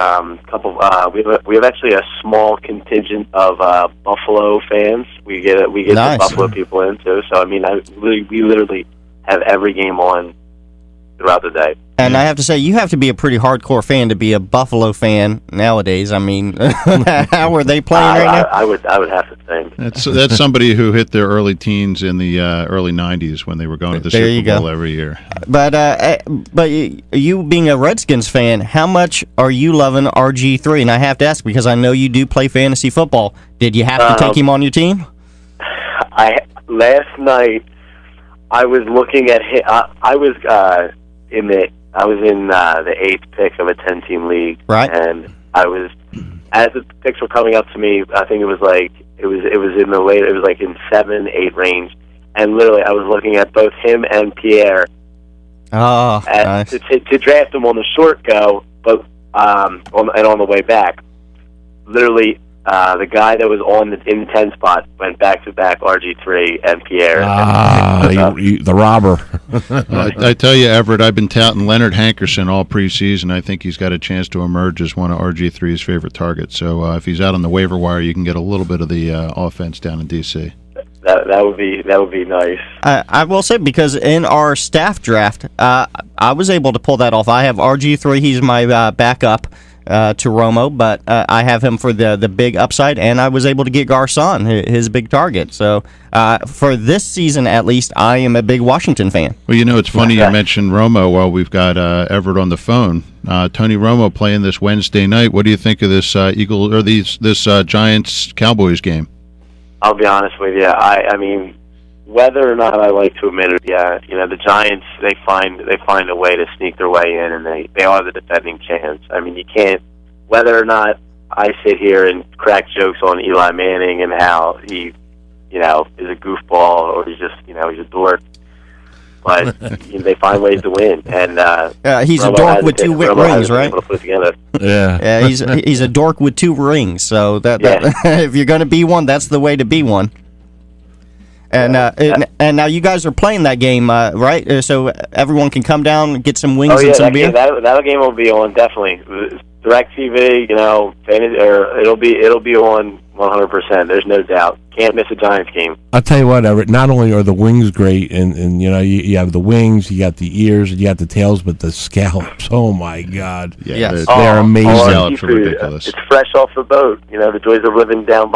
We have actually a small contingent of Buffalo fans. We get nice. The Buffalo people in too. So we literally have every game on throughout the day. And I have to say, you have to be a pretty hardcore fan to be a Buffalo fan nowadays. I mean, how are they playing right now? I would have to think. That's somebody who hit their early teens in the early 90s when they were going to the Super Bowl every year. But you being a Redskins fan, how much are you loving RG3? And I have to ask because I know you do play fantasy football. Did you have to take him on your team? Last night I was looking at him. I was in the 8th pick of a 10-team league, right? And I was, as the picks were coming up to me, I think it was in the late, it was like in 7-8 range, and literally I was looking at both him and Pierre. Oh, nice. to draft them on the short go, but and on the way back, literally, the guy that was in the 10 spot went back-to-back RG3 and Pierre. The robber. I tell you, Everett, I've been touting Leonard Hankerson all preseason. I think he's got a chance to emerge as one of RG3's favorite targets. So if he's out on the waiver wire, you can get a little bit of the offense down in D.C. That would be nice. I will say, because in our staff draft, I was able to pull that off. I have RG3. He's my backup to Romo, but I have him for the big upside, and I was able to get Garcon, his big target. So for this season, at least, I am a big Washington fan. Well, it's funny you mentioned Romo while we've got Everett on the phone. Tony Romo playing this Wednesday night. What do you think of this this Giants Cowboys game? I'll be honest with you. I mean, whether or not I like to admit it, the Giants, they find a way to sneak their way in, and they are the defending champs. I mean, you can't, whether or not I sit here and crack jokes on Eli Manning and how he, is a goofball, or he's just, he's a dork. But they find ways to win, and he's a dork with two rings, right? Yeah, he's a dork with two rings. So that if you're going to be one, that's the way to be one. And and now you guys are playing that game, right? So everyone can come down and get some wings and some beer. That game will be on, definitely. DirecTV, it'll be on 100%. There's no doubt. Can't miss a Giants game. I'll tell you what, Everett, not only are the wings great, and you have the wings, you got the ears, and you got the tails, but the scallops, oh my God. Yes. They're amazing. Scallops are ridiculous. It's fresh off the boat. The joys of living down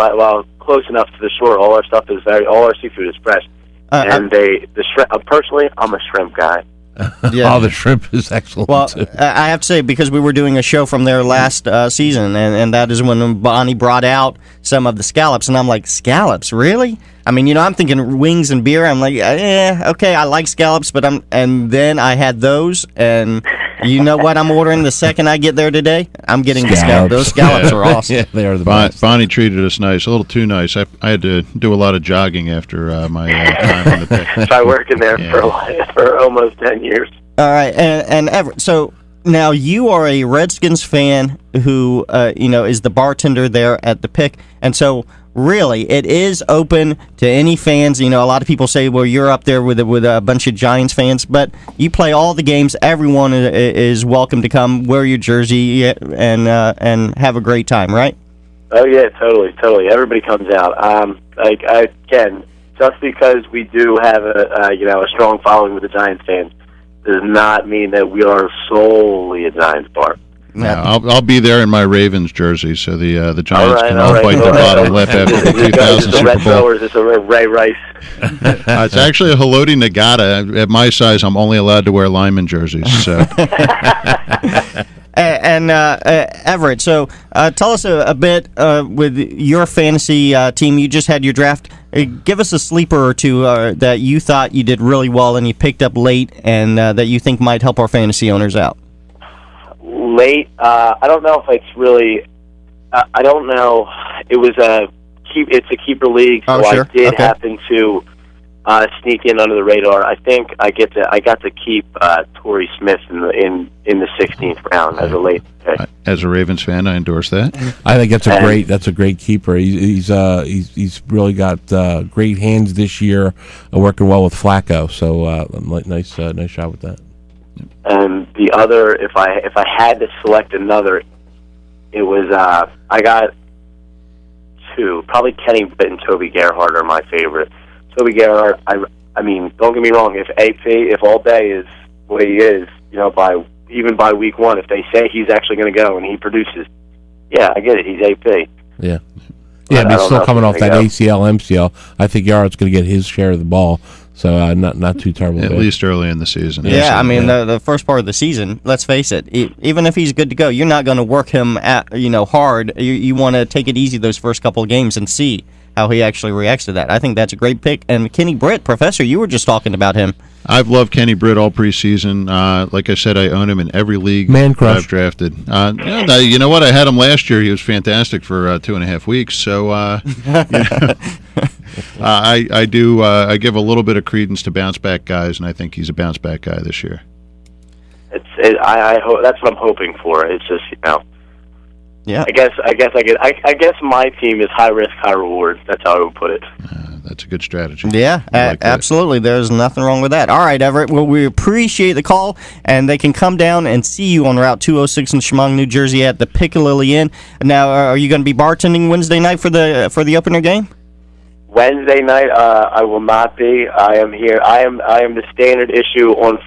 close enough to the shore. All our stuff is all our seafood is fresh. And the shrimp, personally, I'm a shrimp guy. Oh, the shrimp is excellent. Well, too. I have to say, because we were doing a show from there last season, and that is when Bonnie brought out some of the scallops, and I'm like, scallops, really? I mean, I'm thinking wings and beer. I'm like, okay, I like scallops, but and then I had those, and you know what I'm ordering the second I get there today? I'm getting the scallops. Those scallops are awesome. Yeah, they are the best. Bonnie treated us nice, a little too nice. I had to do a lot of jogging after my time on the pitch. Try working there for almost 10 years. All right, and Everett, so now you are a Redskins fan who, is the bartender there at the Pick, and so really, it is open to any fans. A lot of people say, well, you're up there with a bunch of Giants fans, but you play all the games. Everyone is welcome to come, wear your jersey, and have a great time, right? Oh, yeah, totally. Everybody comes out. Again, just because we do have a strong following with the Giants fans does not mean that we are solely a Giants bar. Yeah, I'll be there in my Ravens jersey, so the Giants can all bite their bottom lip after the 2000 Super Red Bowl. Throwers, it's a Ray Rice. It's actually a Haloti Nagata. At my size, I'm only allowed to wear lineman jerseys. So. And Everett, so tell us a bit with your fantasy team. You just had your draft. Give us a sleeper or two that you thought you did really well and you picked up late, and that you think might help our fantasy owners out. Late, I don't know if it's really. I don't know. It's a keeper league, so sure. I did happen to sneak in under the radar. I think I got to keep Torrey Smith in the 16th round as a late pick. As a Ravens fan, I endorse that. I think that's a great keeper. He's really got great hands this year, working well with Flacco. So nice shot with that. And the other, if I had to select another, it was I got two. Probably Kenny Britt and Toby Gerhart are my favorite. Toby Gerhart, I mean, don't get me wrong. If All Day is what he is, even by week one, if they say he's actually going to go and he produces, yeah, I get it. He's AP. Yeah. Yeah, but he's still coming off that ACL, MCL. I think Gerhart's going to get his share of the ball. So not too terrible. At least early in the season. Yeah, I mean the first part of the season. Let's face it. Even if he's good to go, you're not going to work him hard. You want to take it easy those first couple of games and see how he actually reacts to that. I think that's a great pick. And Kenny Britt, Professor, you were just talking about him. I've loved Kenny Britt all preseason. Like I said, I own him in every league I've drafted. You know what? I had him last year. He was fantastic for 2.5 weeks. So I give a little bit of credence to bounce back guys, and I think he's a bounce back guy this year. I hope that's what I'm hoping for. It's just Yeah. I guess my team is high risk, high rewards. That's how I would put it. That's a good strategy. Yeah, absolutely. There's nothing wrong with that. All right, Everett. Well, we appreciate the call, and they can come down and see you on Route 206 in Chemung, New Jersey, at the Piccalilli Inn. Now, are you going to be bartending Wednesday night for the opener game? Wednesday night, I will not be. I am here. I am the standard issue on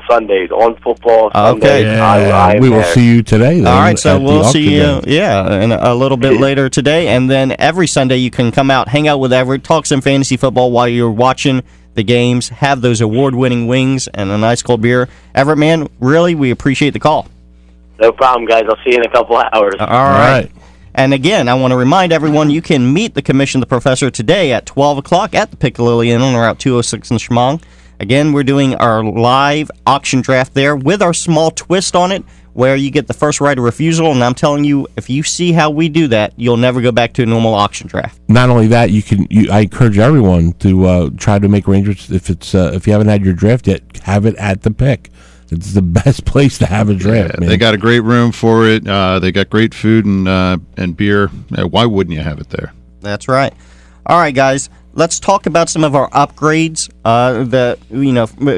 Sundays, on football Sundays. Okay. Yeah, we will see you today. Then, all right, so we'll see you, game. and a little bit later today. And then every Sunday you can come out, hang out with Everett, talk some fantasy football while you're watching the games, have those award-winning wings and a nice cold beer. Everett, man, really, we appreciate the call. No problem, guys. I'll see you in a couple of hours. All right. And again, I want to remind everyone you can meet the Commission, the Professor, today at 12 o'clock at the Piccalilli Inn on Route 206 in Chemung. Again, we're doing our live auction draft there with our small twist on it where you get the first right of refusal. And I'm telling you, if you see how we do that, you'll never go back to a normal auction draft. Not only that, I encourage everyone to try to make arrangements. If you haven't had your draft yet, have it at the pick. It's the best place to have a draft, man. They got a great room for it. They got great food and beer. Why wouldn't you have it there? That's right. All right, guys. Let's talk about some of our upgrades.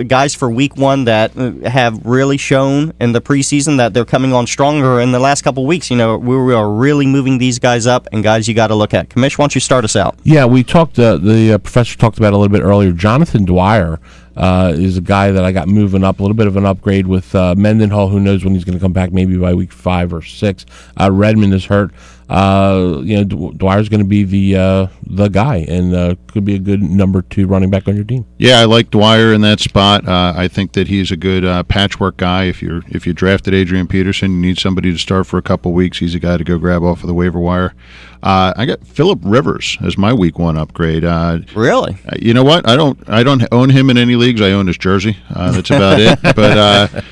Guys for week one that have really shown in the preseason that they're coming on stronger in the last couple of weeks. We are really moving these guys up, and guys you got to look at. Commish, why don't you start us out? Yeah, we talked. The professor talked about it a little bit earlier. Jonathan Dwyer is a guy that I got moving up, a little bit of an upgrade with Mendenhall. Who knows when he's going to come back? Maybe by week 5 or 6. Redmond is hurt. Dwyer's going to be the guy, and could be a good number 2 running back on your team. Yeah, I like Dwyer in that spot. I think that he's a good patchwork guy. If you drafted Adrian Peterson, you need somebody to start for a couple weeks. He's a guy to go grab off of the waiver wire. I got Phillip Rivers as my week 1 upgrade. Really? You know what? I don't own him in any leagues. I own his jersey. That's about it. But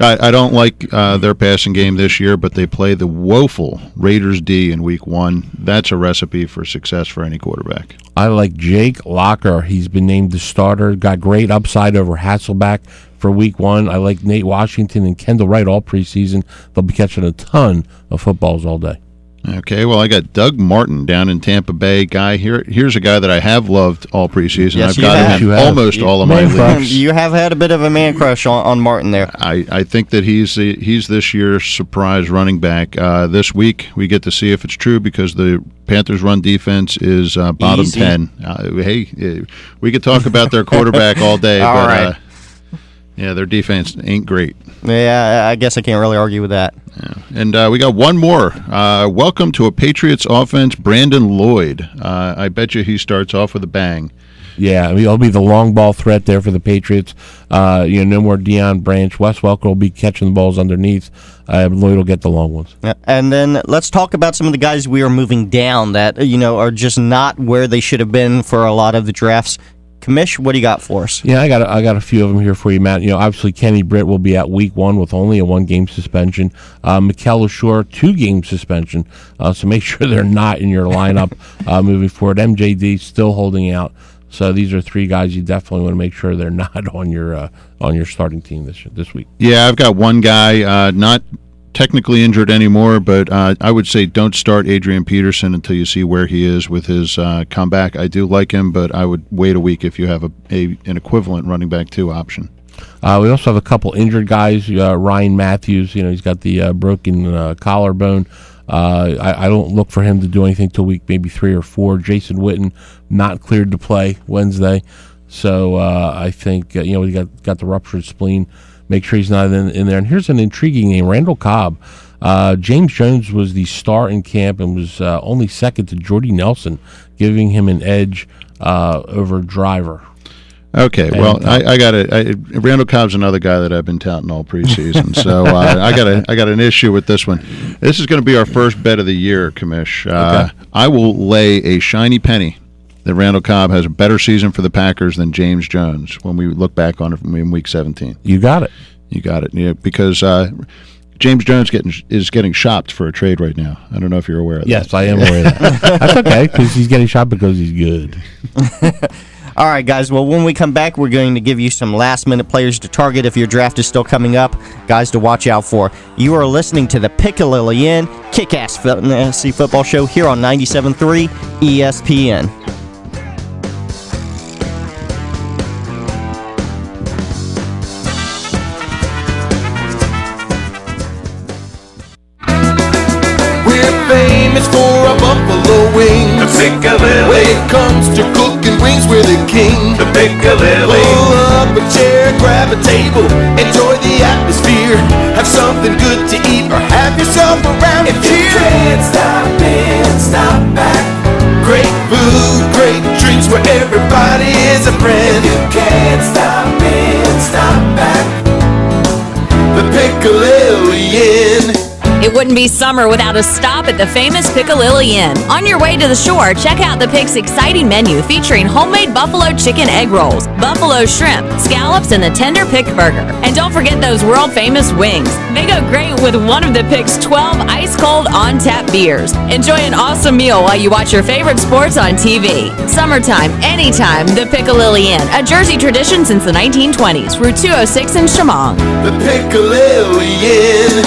I don't like their passing game this year, but they play the woeful Raiders D in week 1. That's a recipe for success for any quarterback. I like Jake Locker. He's been named the starter. Got great upside over Hasselback for week 1. I like Nate Washington and Kendall Wright all preseason. They'll be catching a ton of footballs all day. Okay, well, I got Doug Martin down in Tampa Bay. Here's a guy that I have loved all preseason. Yes, I've got him in almost all of my leagues. You have had a bit of a man crush on Martin there. I think that he's this year's surprise running back. This week we get to see if it's true because the Panthers' run defense is bottom Easy. 10. We could talk about their quarterback all day, all but right. Their defense ain't great. Yeah, I guess I can't really argue with that. Yeah. And we got one more. Welcome to a Patriots offense, Brandon Lloyd. I bet you he starts off with a bang. Yeah, he'll be the long ball threat there for the Patriots. No more Deion Branch. Wes Welker will be catching the balls underneath. Lloyd will get the long ones. Yeah. And then let's talk about some of the guys we are moving down that are just not where they should have been for a lot of the drafts. Commish, what do you got for us? Yeah, I got a few of them here for you, Matt. Obviously Kenny Britt will be at week 1 with only a 1-game suspension. Mikel Ashore, 2-game suspension. So make sure they're not in your lineup moving forward. MJD still holding out. So these are 3 guys you definitely want to make sure they're not on your starting team this week. Yeah, I've got one guy not technically injured anymore, but I would say don't start Adrian Peterson until you see where he is with his comeback. I do like him, but I would wait a week if you have an equivalent running back 2 option. We also have a couple injured guys. Ryan Matthews, he's got the broken collarbone. I don't look for him to do anything till week maybe 3 or 4. Jason Witten not cleared to play Wednesday, so I think we got the ruptured spleen. Make sure he's not in there. And here's an intriguing name, Randall Cobb. James Jones was the star in camp and was only second to Jordy Nelson, giving him an edge over Driver. Okay, well, I got it. Randall Cobb's another guy that I've been touting all preseason, so I got an issue with this one. This is going to be our first bet of the year, Commish. Okay. I will lay a shiny penny that Randall Cobb has a better season for the Packers than James Jones when we look back on it in Week 17. You got it. Yeah, because James Jones is getting shopped for a trade right now. I don't know if you're aware of that. Yes, I am aware of that. That's okay, because he's getting shopped because he's good. All right, guys. Well, when we come back, we're going to give you some last-minute players to target if your draft is still coming up. Guys to watch out for. You are listening to the Piccalilli Inn Kick-Ass Fantasy Football Show here on 97.3 ESPN. Famous for a buffalo wing. The Piccalilli. When it comes to cooking wings, we're the king. The Piccalilli. Pull up a chair, grab a table, enjoy the atmosphere. Have something good to eat or have yourself around. If you can't stop in, stop back. Great food, great drinks where everybody is a friend. If you can't stop in, stop back. The Piccalilli Inn. It wouldn't be summer without a stop at the famous Piccalilli Inn. On your way to the shore, check out the Pick's exciting menu featuring homemade buffalo chicken egg rolls, buffalo shrimp, scallops, and the tender Pick burger. And don't forget those world-famous wings. They go great with one of the Pick's 12 ice-cold on-tap beers. Enjoy an awesome meal while you watch your favorite sports on TV. Summertime, anytime, the Piccalilli Inn, a Jersey tradition since the 1920s. Route 206 in Shamong. The Piccalilli Inn.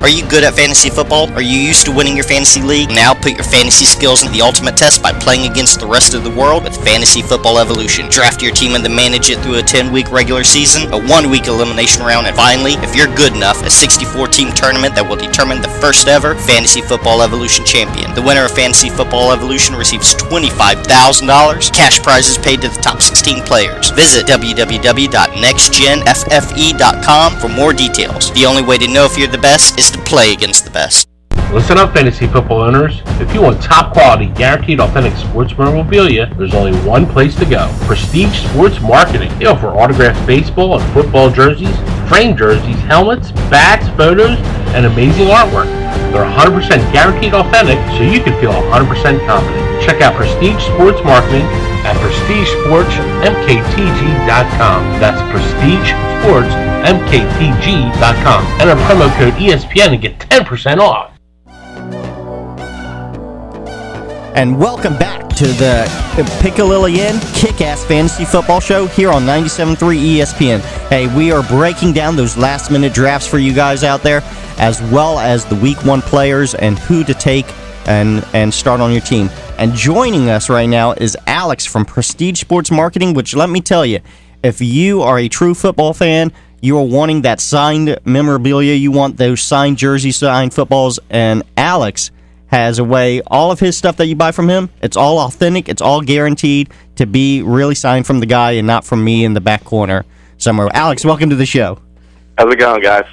Are you good at fantasy football? Are you used to winning your fantasy league? Now put your fantasy skills in the ultimate test by playing against the rest of the world with Fantasy Football Evolution. Draft your team and then manage it through a 10-week regular season, a 1-week elimination round, and finally, if you're good enough, a 64-team tournament that will determine the first ever Fantasy Football Evolution champion. The winner of Fantasy Football Evolution receives $25,000, cash prizes paid to the top 16 players. Visit www.nextgenffe.com for more details. The only way to know if you're the best is to play against the best. Listen up, fantasy football owners. If you want top quality, guaranteed authentic sports memorabilia, there's only one place to go. Prestige Sports Marketing. They offer autographed baseball and football jerseys, framed jerseys, helmets, bats, photos, and amazing artwork. They're 100% guaranteed authentic, so you can feel 100% confident. Check out Prestige Sports Marketing at prestigesportsmktg.com. That's prestigesportsmktg.com. Enter promo code ESPN and get 10% off. And welcome back to the Piccalilli Inn Kick-Ass Fantasy Football Show here on 97.3 ESPN. Hey, we are breaking down those last-minute drafts for you guys out there, as well as the Week 1 players and who to take and start on your team. And joining us right now is Alex from Prestige Sports Marketing, which, let me tell you, if you are a true football fan, you are wanting that signed memorabilia, you want those signed jerseys, signed footballs, and Alex has a way, all of his stuff that you buy from him, it's all authentic, it's all guaranteed to be really signed from the guy and not from me in the back corner somewhere. Alex, welcome to the show. How's it going, guys?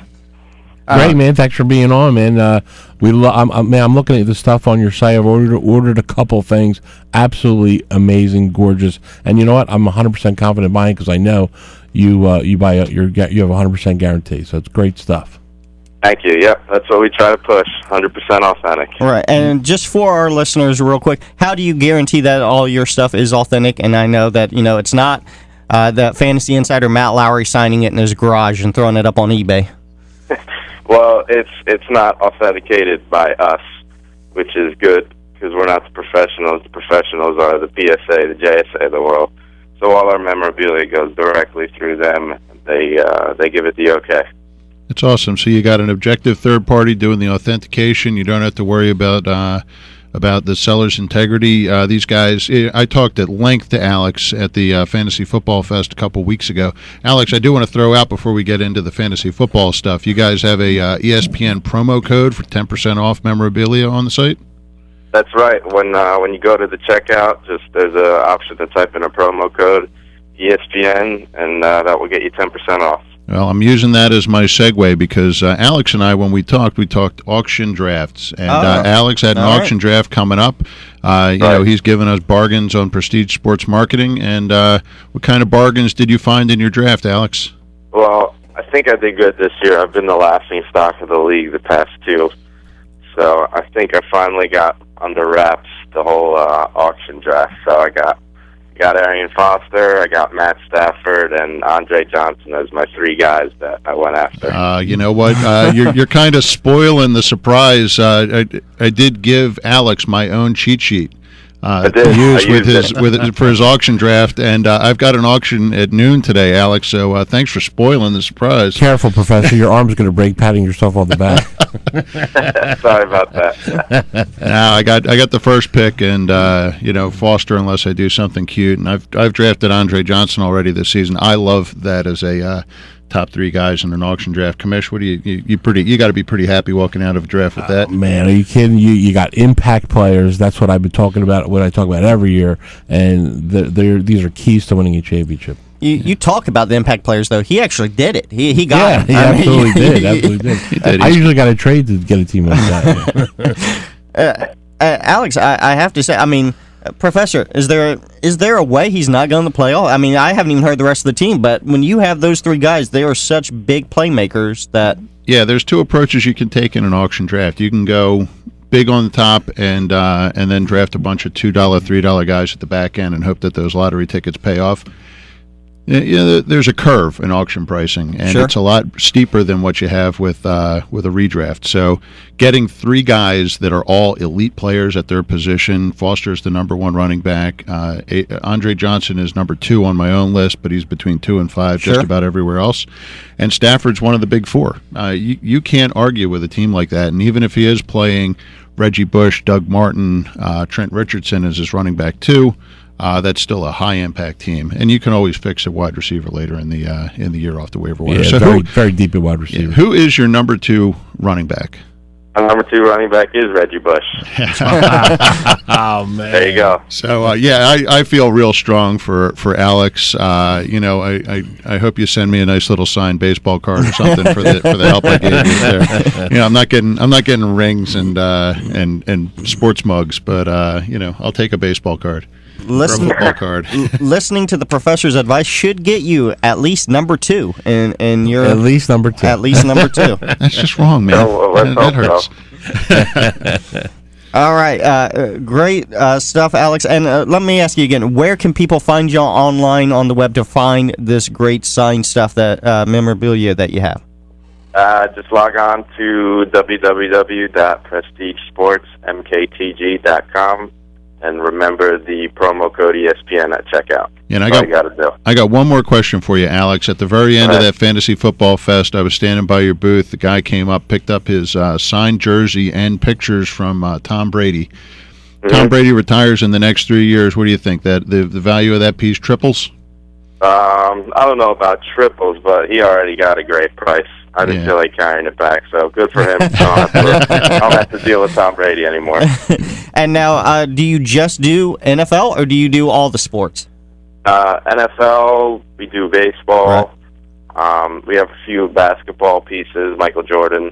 Great, man. Thanks for being on, man. I'm looking at the stuff on your site. I've ordered a couple things. Absolutely amazing, gorgeous. And you know what? I'm 100% confident buying because I know you have a 100% guarantee. So it's great stuff. Thank you. Yep, that's what we try to push. 100% authentic. All right, and just for our listeners, real quick, how do you guarantee that all your stuff is authentic? And I know that it's not the fantasy insider Matt Lowry signing it in his garage and throwing it up on eBay. Well, it's not authenticated by us, which is good because we're not the professionals. The professionals are the PSA, the JSA of the world. So all our memorabilia goes directly through them. They give it the okay. It's awesome. So you got an objective third party doing the authentication. You don't have to worry about the seller's integrity. These guys, I talked at length to Alex at the Fantasy Football Fest a couple weeks ago. Alex, I do want to throw out before we get into the fantasy football stuff, you guys have a ESPN promo code for 10% off memorabilia on the site? That's right. When you go to the checkout, there's an option to type in a promo code, ESPN, and that will get you 10% off. Well, I'm using that as my segue because Alex and I, when we talked auction drafts, and Alex had an auction draft coming up. He's given us bargains on Prestige Sports Marketing. And what kind of bargains did you find in your draft, Alex? Well, I think I did good this year. I've been the laughing stock of the league the past two. So I think I finally got under wraps the whole auction draft. So I got Arian Foster, I got Matt Stafford, and Andre Johnson as my three guys that I went after. You know what? You're kind of spoiling the surprise. I did give Alex my own cheat sheet use for his auction draft, and I've got an auction at noon today, Alex. So thanks for spoiling the surprise. Careful, Professor, your arm's going to break patting yourself on the back. Sorry about that. Now I got the first pick, and Foster unless I do something cute, and I've drafted Andre Johnson already this season. I love that as a top 3 guys in an auction draft. Commish, what do you got to be pretty happy walking out of a draft with that? Man, are you kidding? You got impact players. That's what I've been talking about, what I talk about every year, and these are keys to winning a championship. You talk about the impact players, though. He actually did it. He got it. He absolutely did. He did. I usually got to trade to get a team like that. Alex, I have to say, I mean, Professor, is there a way he's not going to play all? I mean, I haven't even heard the rest of the team, but when you have those 3 guys, they are such big playmakers that... Yeah, there's 2 approaches you can take in an auction draft. You can go big on the top and then draft a bunch of $2, $3 guys at the back end and hope that those lottery tickets pay off. There's a curve in auction pricing, and Sure. It's a lot steeper than what you have with a redraft. So getting 3 guys that are all elite players at their position. Foster's the number 1 running back. Andre Johnson is number 2 on my own list, but he's between 2 and 5 Sure. just about everywhere else. And Stafford's one of the big 4. You can't argue with a team like that, and even if he is playing Reggie Bush, Doug Martin, Trent Richardson as his running back 2, that's still a high-impact team, and you can always fix a wide receiver later in the year off the waiver wire. Yeah, so very deep at wide receiver. Who is your number 2 running back? Our number 2 running back is Reggie Bush. Oh man, There you go. So I feel real strong for Alex. I hope you send me a nice little signed baseball card or something for the help I gave you there. I'm not getting rings and sports mugs, but I'll take a baseball card. Football card. Listening to the professor's advice should get you at least number 2 in your at least number 2. At least number 2. That's just wrong, man. That hurts. All right, great stuff, Alex. And let me ask you again: where can people find you online on the web to find this great signed stuff, that memorabilia that you have? Just log on to www.prestigesportsmktg.com. And remember the promo code ESPN at checkout. And I got one more question for you, Alex. At the very end of that Fantasy Football Fest, I was standing by your booth. The guy came up, picked up his signed jersey and pictures from Tom Brady. Mm-hmm. Tom Brady retires in the next 3 years. What do you think? That the value of that piece triples? I don't know about triples, but he already got a great price. I didn't feel like carrying it back, so good for him. I don't have to deal with Tom Brady anymore. And now, do you just do NFL, or do you do all the sports? NFL, we do baseball. Right. We have a few basketball pieces, Michael Jordan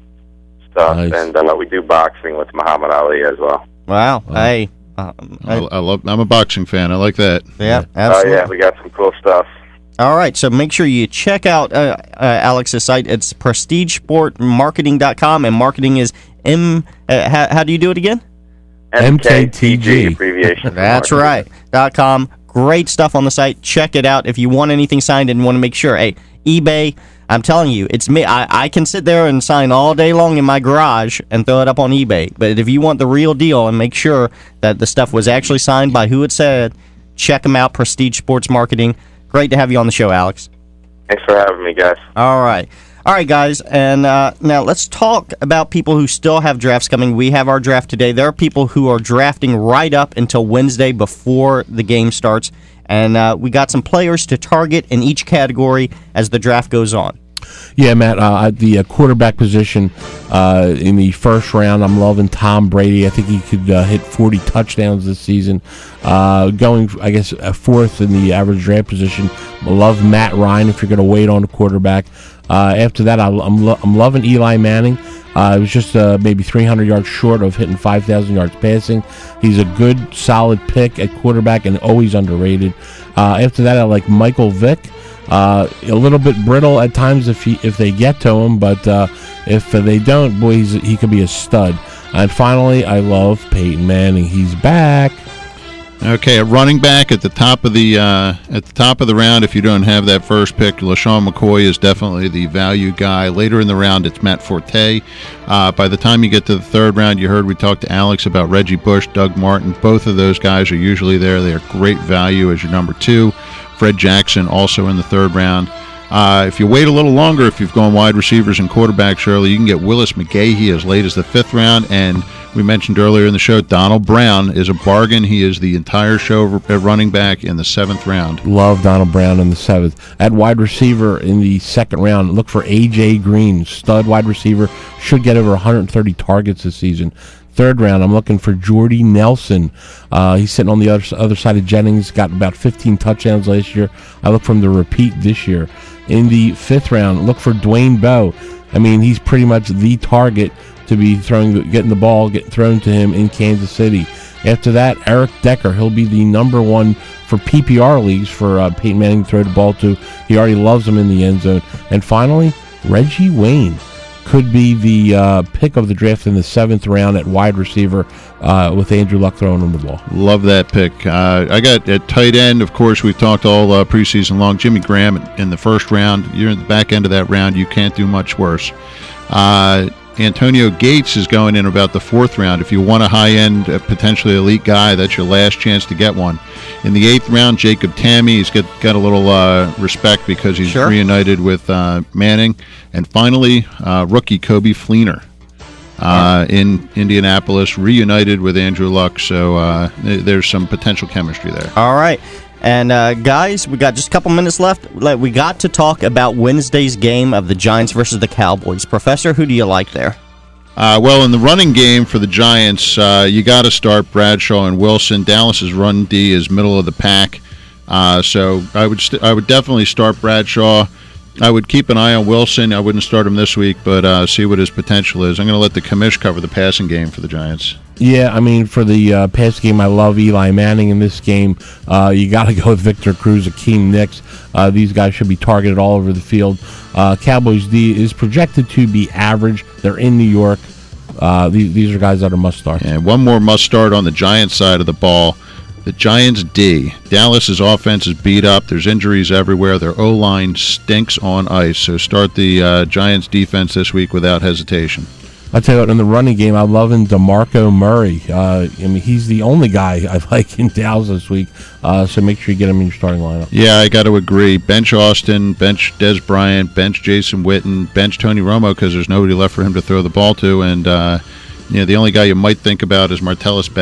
stuff, Nice. and we do boxing with Muhammad Ali as well. Wow. Hey. I'm a boxing fan. I like that. Yeah, absolutely. Oh, yeah, we got some cool stuff. All right, so make sure you check out Alex's site. It's prestigesportmarketing.com, and marketing is how do you do it again? MKTG. Abbreviation. That's right. .com. Great stuff on the site. Check it out. If you want anything signed and want to make sure, hey, eBay, I'm telling you, it's me. I can sit there and sign all day long in my garage and throw it up on eBay. But if you want the real deal and make sure that the stuff was actually signed by who it said, check them out, Prestige Sports Marketing. Great to have you on the show, Alex. Thanks for having me, guys. All right, guys. And now let's talk about people who still have drafts coming. We have our draft today. There are people who are drafting right up until Wednesday before the game starts. And we got some players to target in each category as the draft goes on. Yeah, Matt, at the quarterback position in the first round, I'm loving Tom Brady. I think he could hit 40 touchdowns this season. Going, I guess, fourth in the average draft position, I love Matt Ryan if you're going to wait on a quarterback. After that, I'm loving Eli Manning. It was just maybe 300 yards short of hitting 5,000 yards passing. He's a good, solid pick at quarterback and always underrated. After that, I like Michael Vick. A little bit brittle at times if they get to him, but if they don't, boy, he could be a stud. And finally, I love Peyton Manning. He's back. Okay, at running back at the top of the round, if you don't have that first pick, LaShawn McCoy is definitely the value guy. Later in the round, it's Matt Forte. By the time you get to the third round, you heard we talked to Alex about Reggie Bush, Doug Martin. Both of those guys are usually there. They are great value as your number 2. Fred Jackson also in the third round. If you wait a little longer, if you've gone wide receivers and quarterbacks early, you can get Willis McGahee as late as the 5th round. And we mentioned earlier in the show, Donald Brown is a bargain. He is the entire show at running back in the 7th round. Love Donald Brown in the 7th. At wide receiver in the 2nd round, look for A.J. Green, stud wide receiver, should get over 130 targets this season. 3rd round, I'm looking for Jordy Nelson. He's sitting on the other side of Jennings, got about 15 touchdowns last year. I look for him to repeat this year. In the 5th round, look for Dwayne Bowe. I mean, he's pretty much the target to be getting the ball thrown to him in Kansas City. After that, Eric Decker. He'll be the number 1 for PPR leagues for Peyton Manning to throw the ball to. He already loves him in the end zone. And finally, Reggie Wayne could be the pick of the draft in the 7th round at wide receiver with Andrew Luck throwing him the ball. Love that pick. I got at tight end, of course, we've talked all preseason long. Jimmy Graham in the 1st round. You're in the back end of that round. You can't do much worse. Antonio Gates is going in about the 4th round. If you want a high-end, potentially elite guy, that's your last chance to get one. In the 8th round, Jacob Tamme, he's got a little respect because he's reunited with Manning. And finally, rookie Kobe Fleener in Indianapolis, reunited with Andrew Luck. So there's some potential chemistry there. All right. And guys, we got just a couple minutes left. We got to talk about Wednesday's game of the Giants versus the Cowboys. Professor, who do you like there? Well, in the running game for the Giants, you got to start Bradshaw and Wilson. Dallas's run D is middle of the pack, so I would definitely start Bradshaw. I would keep an eye on Wilson. I wouldn't start him this week, but see what his potential is. I'm going to let the commish cover the passing game for the Giants. Yeah, I mean, for the pass game, I love Eli Manning in this game. You got to go with Victor Cruz, Akeem Nicks. These guys should be targeted all over the field. Cowboys D is projected to be average. They're in New York. These are guys that are must start. And one more must start on the Giants side of the ball. The Giants D. Dallas's offense is beat up. There's injuries everywhere. Their O-line stinks on ice. So start the Giants defense this week without hesitation. I'll tell you what, in the running game, I'm loving DeMarco Murray. I mean, he's the only guy I like in Dallas this week, so make sure you get him in your starting lineup. Yeah, I got to agree. Bench Austin, bench Des Bryant, bench Jason Witten, bench Tony Romo because there's nobody left for him to throw the ball to, and the only guy you might think about is Martellus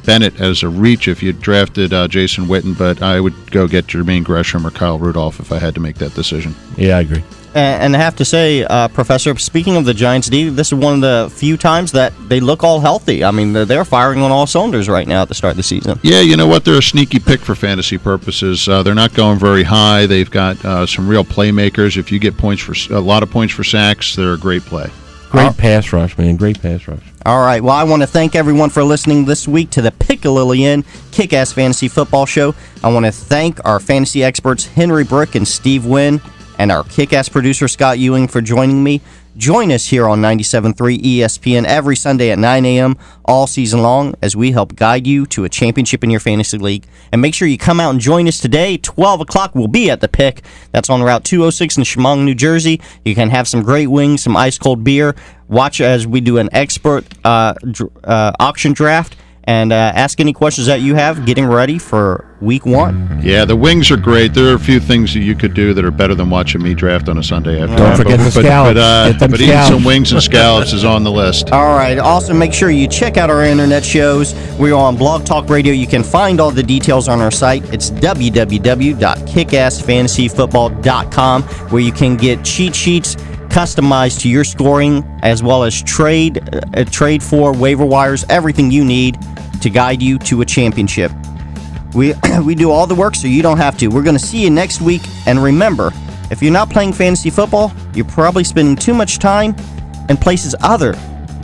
Bennett as a reach if you drafted Jason Witten, but I would go get Jermaine Gresham or Kyle Rudolph if I had to make that decision. Yeah, I agree. And I have to say, Professor, speaking of the Giants D, this is one of the few times that they look all healthy. I mean, they're firing on all cylinders right now at the start of the season. Yeah, you know what? They're a sneaky pick for fantasy purposes. They're not going very high. They've got some real playmakers. If you get a lot of points for sacks, they're a great play. Great pass rush, man. Great pass rush. All right. Well, I want to thank everyone for listening this week to the Pick-a-Lily Inn Kick-Ass Fantasy Football Show. I want to thank our fantasy experts, Henry Brick and Steve Wynn, and our kick-ass producer, Scott Ewing, for joining me. Join us here on 97.3 ESPN every Sunday at 9 a.m. all season long as we help guide you to a championship in your fantasy league. And make sure you come out and join us today. 12 o'clock, we'll be at the Pick. That's on Route 206 in Chemung, New Jersey. You can have some great wings, some ice-cold beer. Watch as we do an expert auction draft. And ask any questions that you have getting ready for week 1. Yeah, the wings are great. There are a few things that you could do that are better than watching me draft on a Sunday afternoon. Don't forget the scallops. But eating some wings and scallops is on the list. All right. Also, make sure you check out our internet shows. We're on Blog Talk Radio. You can find all the details on our site. It's www.kickassfantasyfootball.com, where you can get cheat sheets customized to your scoring, as well as trade for waiver wires, everything you need to guide you to a championship. We do all the work so you don't have to. We're going to see you next week. And remember, if you're not playing fantasy football, you're probably spending too much time in places other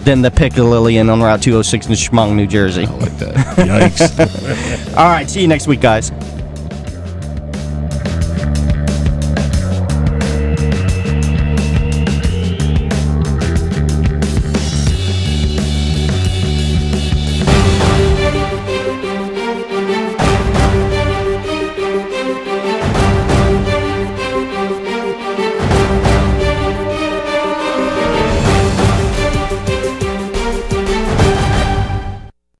than the Pick-a-Lily Inn on Route 206 in Chemung, New Jersey. I like that. Yikes. All right, see you next week, guys.